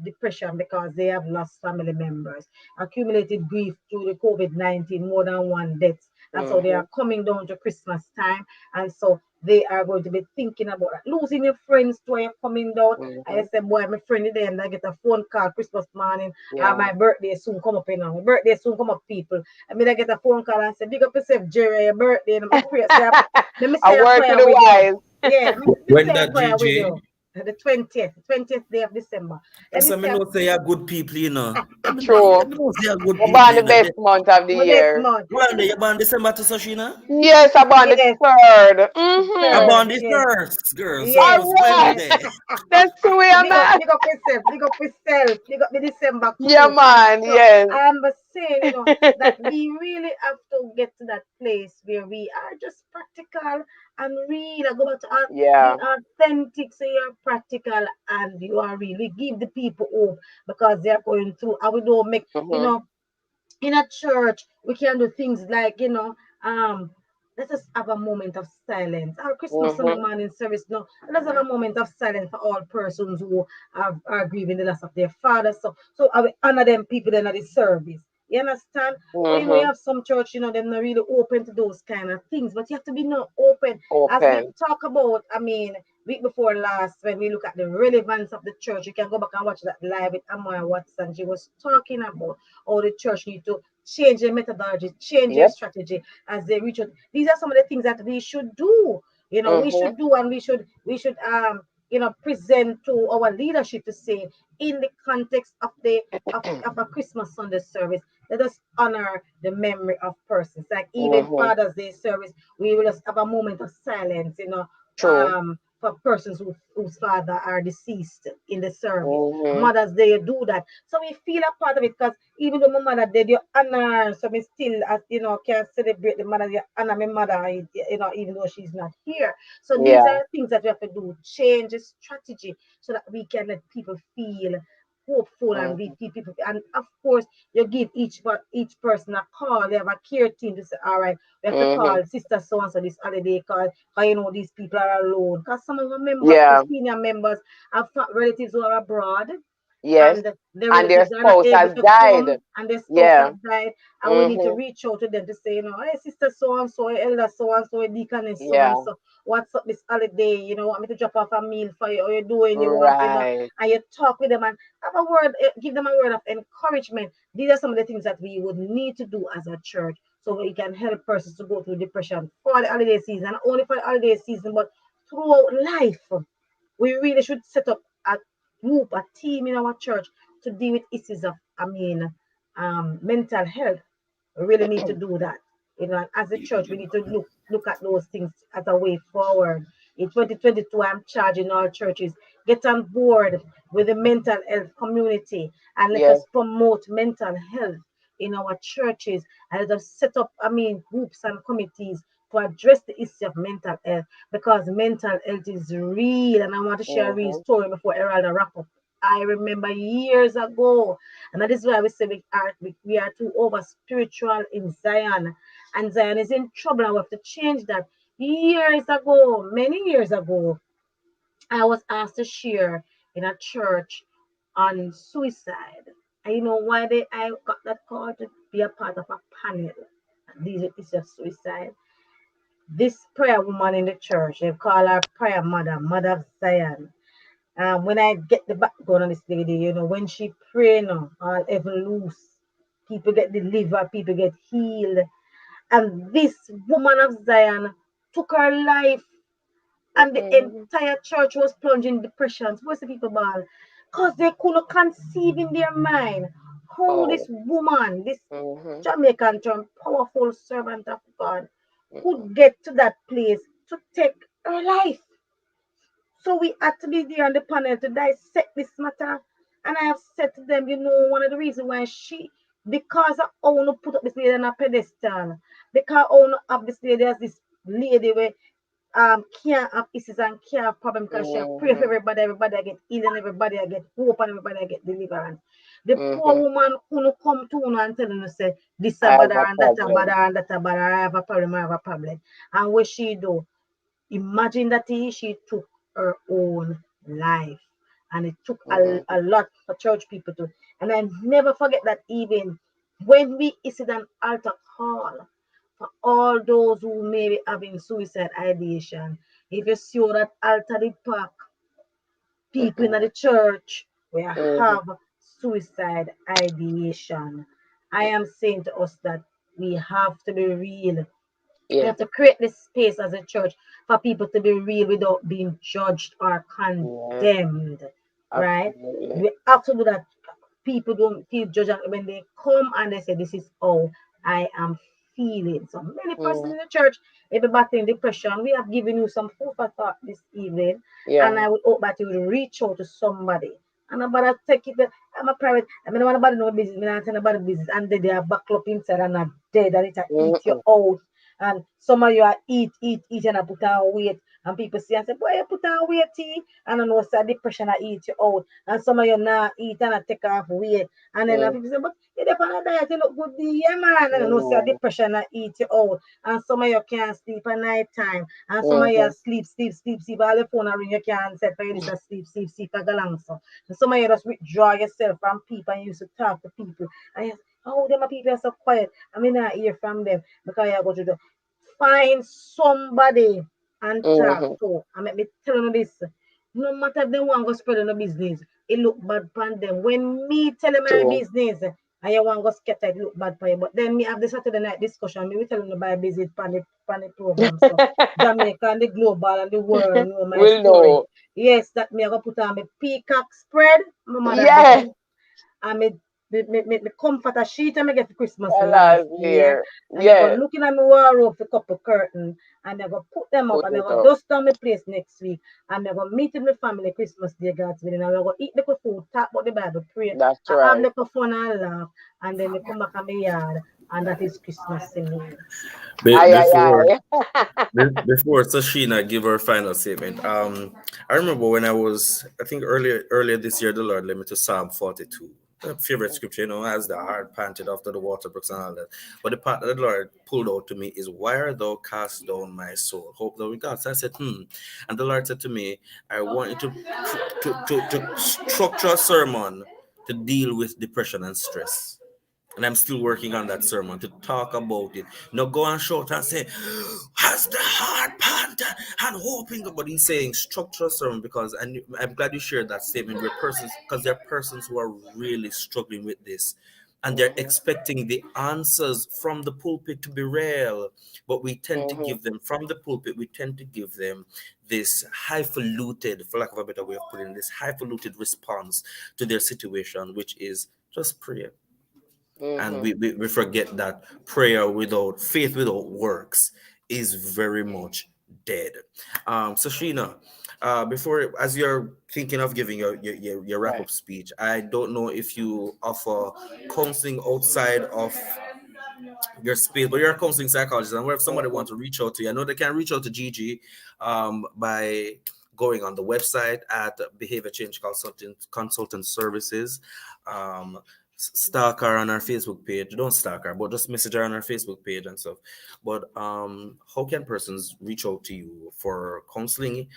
depression because they have lost family members, accumulated grief through the COVID-19, more than one death. That's how they
Mm-hmm.
are coming down to Christmas time. And so they are going to be thinking about that. Losing your friends to you're coming down. I
Mm-hmm.
said, boy, my friend today, and I get a phone call Christmas morning.
Yeah.
My birthday soon come up, My birthday soon come up, people. I mean, I get a phone call and say, big up yourself, Jerry, your birthday. And my prayer, say, let me
A
say a
word to
prayer
the
with you.
wise.
Yeah, let me
When
say a
that
prayer with
GJ,
you. The 20th day of December. Let
that's
me
how me
say a
know say you're good people, you know.
True.
Me know say you're good
We're
people,
born the
you know.
best month of the
next
year.
month.
One day you're born December to Soshina.
Yes, I'm on the
Yes,
third.
You're
Mm-hmm.
third.
born the
Yes,
first, girl. So it
yes,
was
All right.
yes.
Wednesday.
That's who we are,
Big up,
man.
big up yourself, big up yourself, big up the December
Yeah,
crew.
man.
So
Yes.
I am saying, that we really have to get to that place where we are just practical and real. I go back to
Yeah.
being authentic, so you're practical and you are real. We give the people hope because they are going through, and we don't make,
Mm-hmm.
in a church, we can do things like, let us have a moment of silence. Our Christmas Sunday
Mm-hmm.
morning service, no, let's have a moment of silence for all persons who are grieving the loss of their father. So I will honor them people in the service. You understand? But you
Mm-hmm.
have some church, they're not really open to those kind of things. But you have to be not open. As we
Open.
talk about, week before last, when we look at the relevance of the church, you can go back and watch that live with Amaya Watson. She was talking about how the church need to change their methodology, change their
Yep.
strategy as they reach out. These are some of the things that we should do. We
Mm-hmm.
should do, and we should present to our leadership to say, in the context of a Christmas Sunday service, let us honor the memory of persons. Like even
Mm-hmm.
Father's Day service, we will just have a moment of silence,
True.
for persons whose father are deceased in the service.
Mm-hmm.
Mother's Day, you do that. So we feel a part of it because even though my mother did, you honor, so we still, as can celebrate the mother, you honor my mother, even though she's not here. So these
Yeah.
are things that we have to do, change the strategy so that we can let people feel hopeful and we
Mm-hmm.
people. And of course, you give each person a call. They have a care team to say, all right, we have to
Mm-hmm.
call sister so and so this holiday because these people are alone. Because some of our members,
Yeah.
senior members, have relatives who are abroad,
Yes.
and the
And their
relatives are not
spouse
able
has
to come,
died.
and their spouse
Yeah.
has died, and we need to
Mm-hmm.
reach out to them to say, hey, sister so and so, elder so and so, deaconess so and
Yeah.
so, what's up this holiday? Want me to drop off a meal for you, or you doing,
Right.
and you talk with them and have a word, give them a word of encouragement. These are some of the things that we would need to do as a church so we can help persons to go through depression for the holiday season, not only for the holiday season, but throughout life. We really should set up a group, a team in our church to deal with issues of, mental health. We really need to do that. And as a church, we need to look at those things as a way forward. In 2022, I'm charging all churches get on board with the mental health community and let
Yes.
us promote mental health in our churches and let us set up, groups and committees to address the issue of mental health because mental health is real. And I want to share a real
Mm-hmm.
story before Erraldo wrap up. I remember years ago, and that is why we say we are too over spiritual in Zion, and Zion is in trouble. And we have to change that. Years ago, many years ago, I was asked to share in a church on suicide. And you know why I got that call to be a part of a panel. These is just suicide. This prayer woman in the church, they call her prayer mother, Mother of Zion. When I get the background on this lady, when she pray now, all heaven loose, people get delivered, people get healed. And this woman of Zion took her life, and the
Mm-hmm.
entire church was plunged in depression. What's the people ball? Because they couldn't conceive in their mind how this
Oh.
woman, this
Mm-hmm.
Jamaican term, powerful servant of God,
Mm-hmm.
could get to that place to take her life. So we had to be there on the panel to dissect this matter. And I have said to them, one of the reasons why because I want to put up this lady on a pedestal, because I want to have this lady as this lady where can't have issues and can't have problem because she pray for
Mm-hmm.
everybody I get healed and everybody I get hope and everybody I get deliverance. The poor
Mm-hmm.
woman couldn't come to you and tell you say this a
I have
bother
a
and that a bother
problem.
and that a bother, I have a problem, I have a problem. And what she do? Imagine that she took her own life. And it took a,
Mm-hmm.
a lot for church people to. And I never forget that even when we issued an altar call for all those who may be having suicide ideation. If you see that altar the park, people in the church will
Mm-hmm.
have suicide ideation. I am saying to us that we have to be real. We
Yeah.
have to create this space as a church for people to be real without being judged or
Yes.
condemned, right?
Absolutely.
We have to do that. People don't feel judged when they come and they say, this is how I am feeling. So many persons
Mm.
in the church, if you're battling depression, we have given you some food for thought this evening. And
Yeah.
I would hope that you will reach out to somebody. And about to take it, I'm a private, I mean, nobody know business, I don't tell nobody business, and then they are back up inside and are dead, and it eat you
Mm-mm.
out. And some of you are eat and I put on weight. And people see and say, boy, you put on weight, tea. And I know say depression I eat you out. And some of you not eat and I take off weight. And then
Mm,
people say, but you dep on a diet, you look good there, yeah, man. And I know say
mm,
depression I eat you out. And some of you can't sleep at night time. And some of you
mhm.
sleep. All the phone and ring you can't set for you this a sleep for galang so. And some of you just withdraw yourself from people and you used to talk to people. And you say, oh, them people are so quiet. I mean I hear from them because you go to the find somebody and talk
Mhm.
to. And let me tell you this. No matter if they want to spread on the business, it look bad upon them. When me tell them my
True.
business, and you want to scatter, it look bad for you. But then me have the Saturday night discussion, me we tell them to buy business on the program. So Jamaica and the global and the world know my
Will
story.
know.
Yes, that me I go put on my peacock spread, my mother
Yeah.
them. And me comfort a sheet and me get for Christmas last
Last
year.
year.
And me go
Yes.
looking at my wardrobe for couple curtain and me go put them up
Put
and me
it
go
up.
dust down my place next week and me go meet with my family Christmas Day God's willing and we go eat little food, talk about the Bible, pray,
That's
have
right.
little fun and laugh and then me come back on my yard and that is Christmas to me.
Aye,
Before
aye, aye.
before Sashina give her final statement, I remember when I was, I think earlier this year, the Lord led me to Psalm 42. A favorite scripture, as the heart panted after the water brooks and all that. But the part that the Lord pulled out to me is, "Why art thou cast down, my soul? Hope thou in God." So I said, And the Lord said to me, "I want you to structure a sermon to deal with depression and stress." And I'm still working on that sermon to talk about it. Not go and shout and say, "Has the heart panted and hoping?" But he's saying structural sermon because, and I'm glad you shared that statement with persons, because there are persons who are really struggling with this. And they're
Mhm,
expecting the answers from the pulpit to be real. But we tend to
mhm,
give them, from the pulpit, we tend to give them this highfalutin, for lack of a better way of putting it, this highfalutin response to their situation, which is just pray. And
mhm.
we forget that prayer without faith without works is very much dead. So Sheena, before, as you're thinking of giving your
Right.
wrap-up speech, I don't know if you offer counseling outside of your space, but you're a counseling psychologist, and what if somebody
Mhm.
wants to reach out to you? I know they can reach out to Gigi by going on the website at Behavior Change Consultant Services. Stalk her on our Facebook page. Don't stalk her, but just message her on our Facebook page and stuff. But how can persons reach out to you for counseling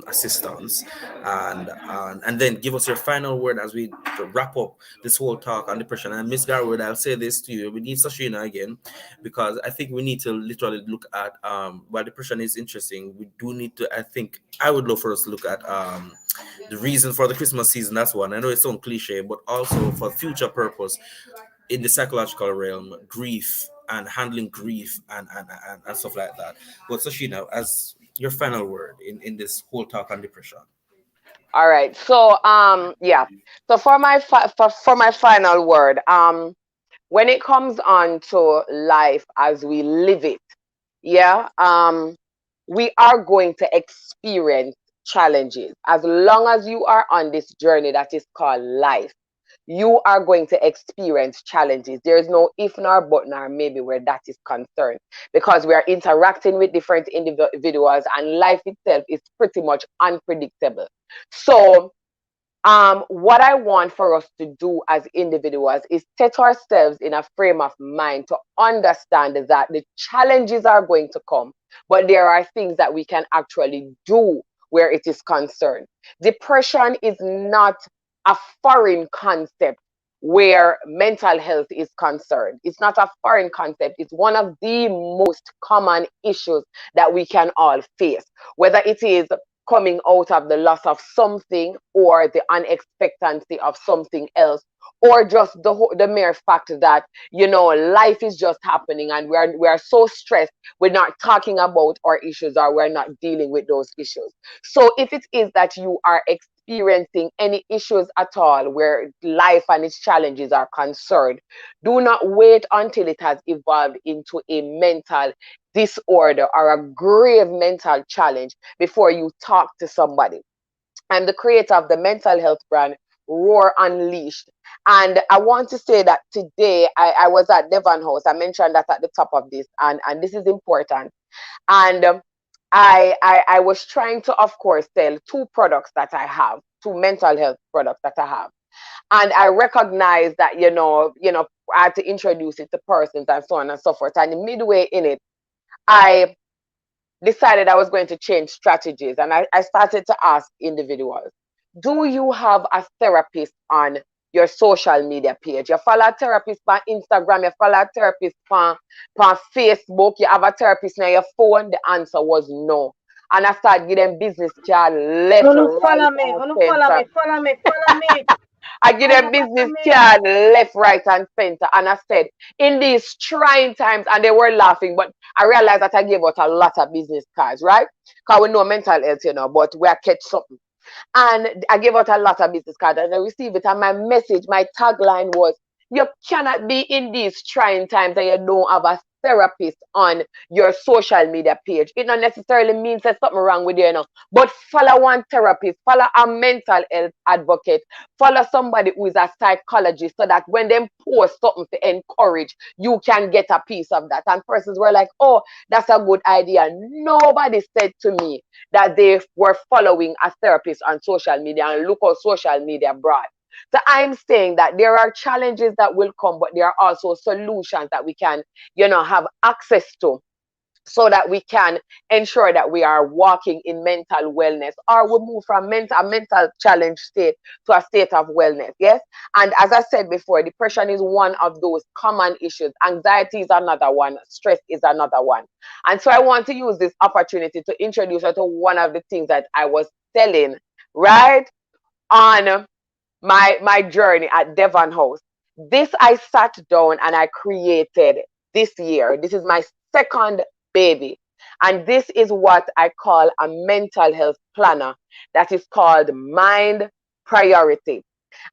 assistance, and then give us your final word as we wrap up this whole talk on depression. And Miss Garwood, I'll say this to you: we need Sashina again, because I think we need to literally look at while depression is interesting, we do need to. I think I would love for us to look at the reason for the Christmas season. That's one. I know it sounds cliche, but also for future purpose in the psychological realm, grief and handling grief and stuff like that. But Sashina, as your final word in this whole talk on depression.
All right. So yeah. So for my for my final word, when it comes on to life as we live it, yeah, we are going to experience challenges as long as you are on this journey that is called life. You are going to experience challenges. There is no if nor but nor maybe where that is concerned, because we are interacting with different individuals and life itself is pretty much unpredictable. So what I want for us to do as individuals is set ourselves in a frame of mind to understand that the challenges are going to come, but there are things that we can actually do where it is concerned. Depression is not a foreign concept where mental health is concerned. It's not a foreign concept. It's one of the most common issues that we can all face, whether it is coming out of the loss of something or the unexpectancy of something else, or just the mere fact that life is just happening and we are so stressed we're not talking about our issues or we're not dealing with those issues. So if it is that you are experiencing any issues at all where life and its challenges are concerned, do not wait until it has evolved into a mental disorder or a grave mental challenge before you talk to somebody. I'm the creator of the mental health brand Roar Unleashed. And I want to say that today I was at Devon House. I mentioned that at the top of this, and this is important. And I was trying to, of course, sell two products that I have, two mental health products that I have. And I recognized that, I had to introduce it to persons and so on and so forth. And midway in it, I decided I was going to change strategies. And I started to ask individuals, do you have a therapist on your social media page? You follow a therapist on Instagram, you follow a therapist on Facebook, you have a therapist on your phone? The answer was no. And I started getting business card left,
Unu
right,
follow me,
and
unu follow
center.
me, follow me, follow me,
I give them
follow
business
me.
card left, right, and center. And I said, in these trying times, and they were laughing, but I realized that I gave out a lot of business cards, right? Because we know mental health, but we are catch something. And I gave out a lot of business cards and I received it. And my message, my tagline was, you cannot be in these trying times and you don't have a therapist on your social media page. It not necessarily means there's something wrong with you, but follow one therapist, follow a mental health advocate, follow somebody who is a psychologist so that when they post something to encourage, you can get a piece of that. And persons were like, oh, that's a good idea. Nobody said to me that they were following a therapist on social media, and look how social media brought. So I'm saying that there are challenges that will come, but there are also solutions that we can, have access to so that we can ensure that we are walking in mental wellness, or we move from a mental challenge state to a state of wellness. Yes. And as I said before, depression is one of those common issues. Anxiety is another one. Stress is another one. And so I want to use this opportunity to introduce you to one of the things that I was telling right on my journey at Devon House. This I sat down and I created this year. This is my second baby. And this is what I call a mental health planner that is called Mind Priority.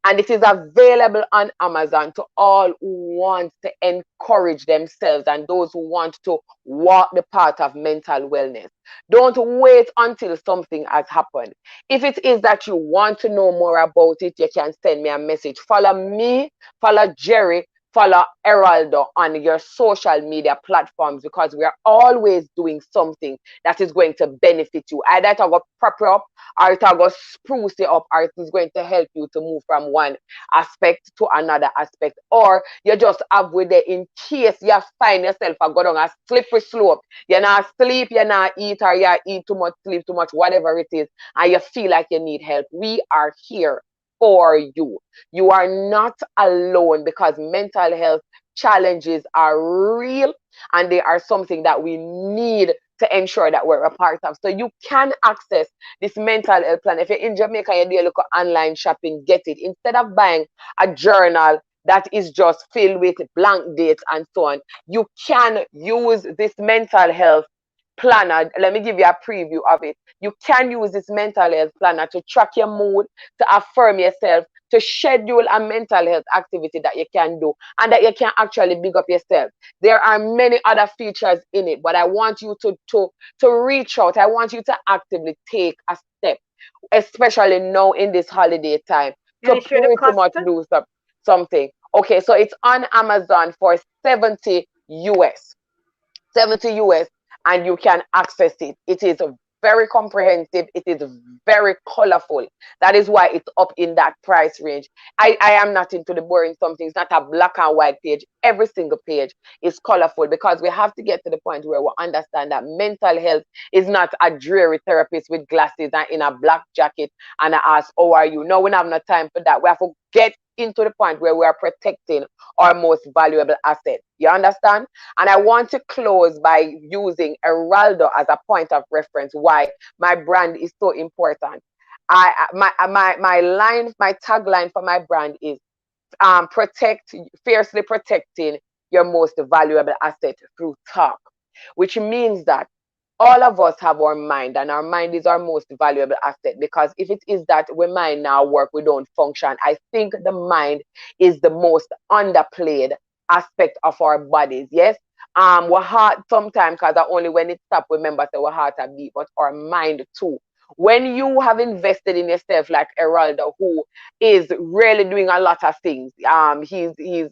And it is available on Amazon to all who want to encourage themselves and those who want to walk the path of mental wellness. Don't wait until something has happened. If it is that you want to know more about it, you can send me a message. Follow me, follow Jerry, follow Erraldo on your social media platforms, because we are always doing something that is going to benefit you. Either it will prop you up, or it will spruce you up, or it is going to help you to move from one aspect to another aspect. Or you just have with it in case you find yourself a go down a slippery slope. You're not sleep, you're not eat, or you eat too much, sleep too much, whatever it is, and you feel like you need help. We are here for you. You are not alone, because mental health challenges are real and they are something that we need to ensure that we're a part of. So you can access this mental health plan. If you're in Jamaica, you do a look at online shopping, get it. Instead of buying a journal that is just filled with blank dates and so on, you can use this mental health planner. Let me give you a preview of it. You can use this mental health planner to track your mood, to affirm yourself, to schedule a mental health activity that you can do and that you can actually big up yourself. There are many other features in it, but I want you to reach out. I want you to actively take a step, especially now in this holiday time,
Can
to
you share the
pretty
cost?
much do something. Okay, so it's on Amazon for 70 US. 70 US, and you can access it. It is very comprehensive. It is very colorful. That is why it's up in that price range. I am not into the boring something. It's not a black and white page. Every single page is colorful, because we have to get to the point where we understand that mental health is not a dreary therapist with glasses and in a black jacket and I ask, how are you? No, we don't have no time for that. We have to get into the point where we are protecting our most valuable asset. You understand? And I want to close by using Erraldo as a point of reference why my brand is so important. My tagline for my brand is fiercely protecting your most valuable asset through talk, which means that all of us have our mind, and our mind is our most valuable asset, because if it is that we mind now work, we don't function. I think the mind is the most underplayed aspect of our bodies. Yes. Our heart sometimes, because only when it stops, remember that our heart a beat, but our mind too. When you have invested in yourself, like Erraldo, who is really doing a lot of things, he's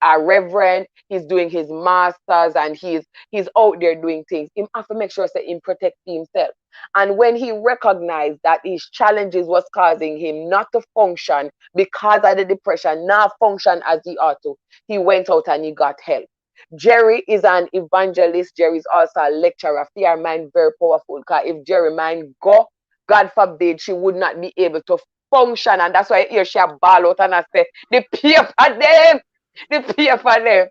a reverend, he's doing his masters, and he's out there doing things. He have to make sure that he protect himself. And when he recognized that his challenges was causing him not to function because of the depression, not function as he ought to, he went out and he got help. Jerry is an evangelist. Jerry is also a lecturer. Fear mind very powerful. Because if Jerry mind go, God forbid, she would not be able to function. And that's why here she a ball out and I say, the pay for them. The pay for them.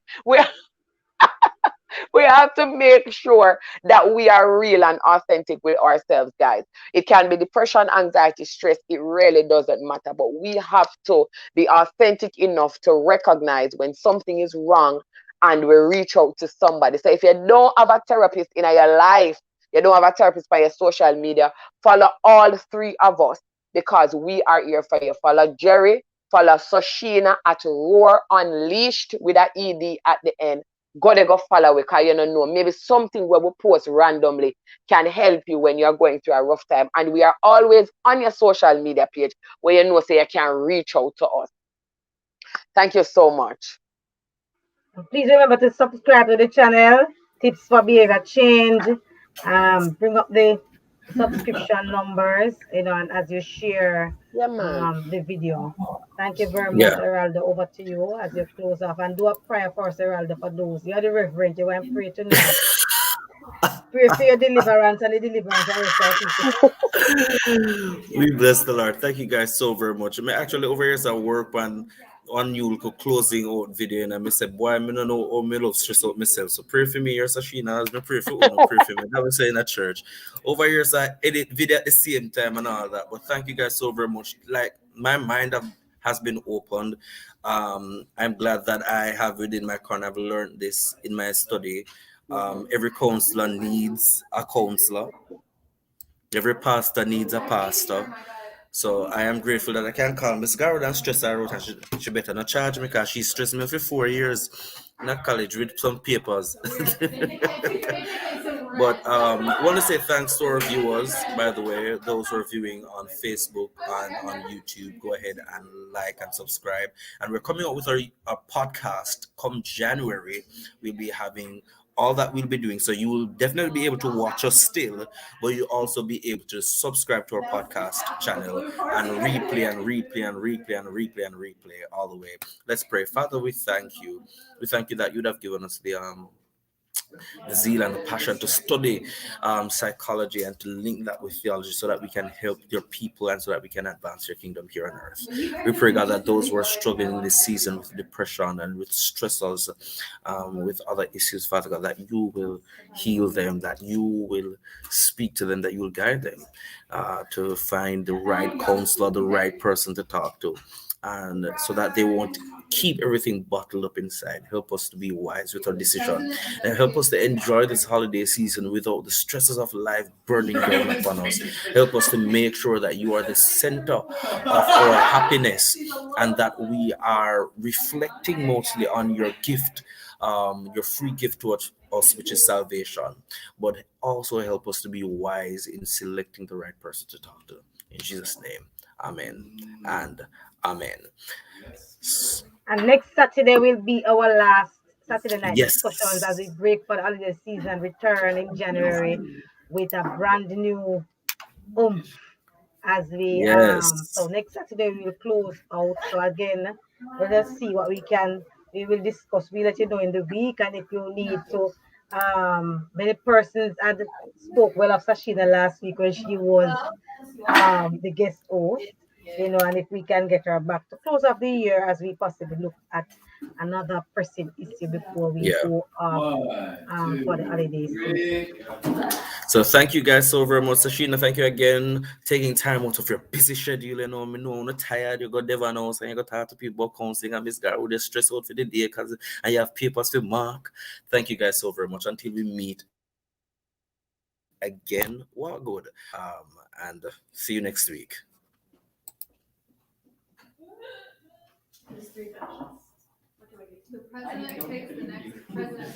We have to make sure that we are real and authentic with ourselves, guys. It can be depression, anxiety, stress. It really doesn't matter. But we have to be authentic enough to recognize when something is wrong and we reach out to somebody. So if you don't have a therapist in your life, you don't have a therapist by your social media, follow all three of us because we are here for you. Follow Jerry, follow Sosheina at Roar Unleashed with an ED at the end. Go follow it because you don't know. Maybe something where we post randomly can help you when you're going through a rough time. And we are always on your social media page where you know so you can reach out to us. Thank you so much.
Please remember to subscribe to the channel. Tips for behavior change. Bring up the subscription numbers, and as you share the video. Thank you very much, Erraldo. Over to you as you close off. And do a prayer for us, Erraldo, for those. You're the reverend. You want to pray tonight. Pray for your deliverance and the deliverance of yourself.
We bless the Lord. Thank you guys so very much. I mean, actually over here is a work on you closing out video and I said, boy, I don't know how me love stress out myself. So pray for me, your Sashina, as me pray for you, pray for me. That was saying at church. Over here is I edit video at the same time and all that. But thank you guys so very much. Like my mind has been opened. I'm glad that I have it in my corner. I've learned this in my study. Every counselor needs a counselor. Every pastor needs a pastor. So I am grateful that I can call Miss Garwood and stress her out, and she better not charge me because she stressed me for 4 years in a college with some papers. But I want to say thanks to our viewers, by the way, those who are viewing on Facebook and on YouTube. Go ahead and like and subscribe. And we're coming out with our podcast come January. We'll be having all that we'll be doing. So you will definitely be able to watch us still, but you'll also be able to subscribe to our podcast channel and replay and replay and replay and replay and replay all the way. Let's pray. Father, we thank you. We thank you that you'd have given us the zeal and the passion to study psychology and to link that with theology so that we can help your people and so that we can advance your kingdom here on earth. We pray, God, that those who are struggling in this season with depression and with stressors, with other issues, Father God, that you will heal them, that you will speak to them, that you will guide them to find the right counselor, the right person to talk to, and so that they won't keep everything bottled up inside. Help us to be wise with our decision and help us to enjoy this holiday season without the stresses of life burning down upon us. Help us to make sure that you are the center of our happiness and that we are reflecting mostly on your gift, your free gift to us, which is salvation. But also help us to be wise in selecting the right person to talk to. In Jesus' name, amen and amen.
And next Saturday will be our last Saturday night
Yes.
discussions as we break for the holiday season, return in January with a brand new as we so next Saturday we will close out. So again, let us see what we will discuss. We'll let you know in the week, and if you need to many persons had spoke well of Sosheina last week when she was the guest host, and if we can get her back to close off the year as we possibly look at another pressing issue before we go off for the holiday season.
So thank you guys so very much, Sosheina. Thank you again, taking time out of your busy schedule. Me know I'm not tired. You got Devon house and you got to talk to people about counseling and Miss Garwood, they're stressed out for the day and you have papers to mark. Thank you guys so very much. Until we meet again, well, good. And see you next week.
The president takes the next president.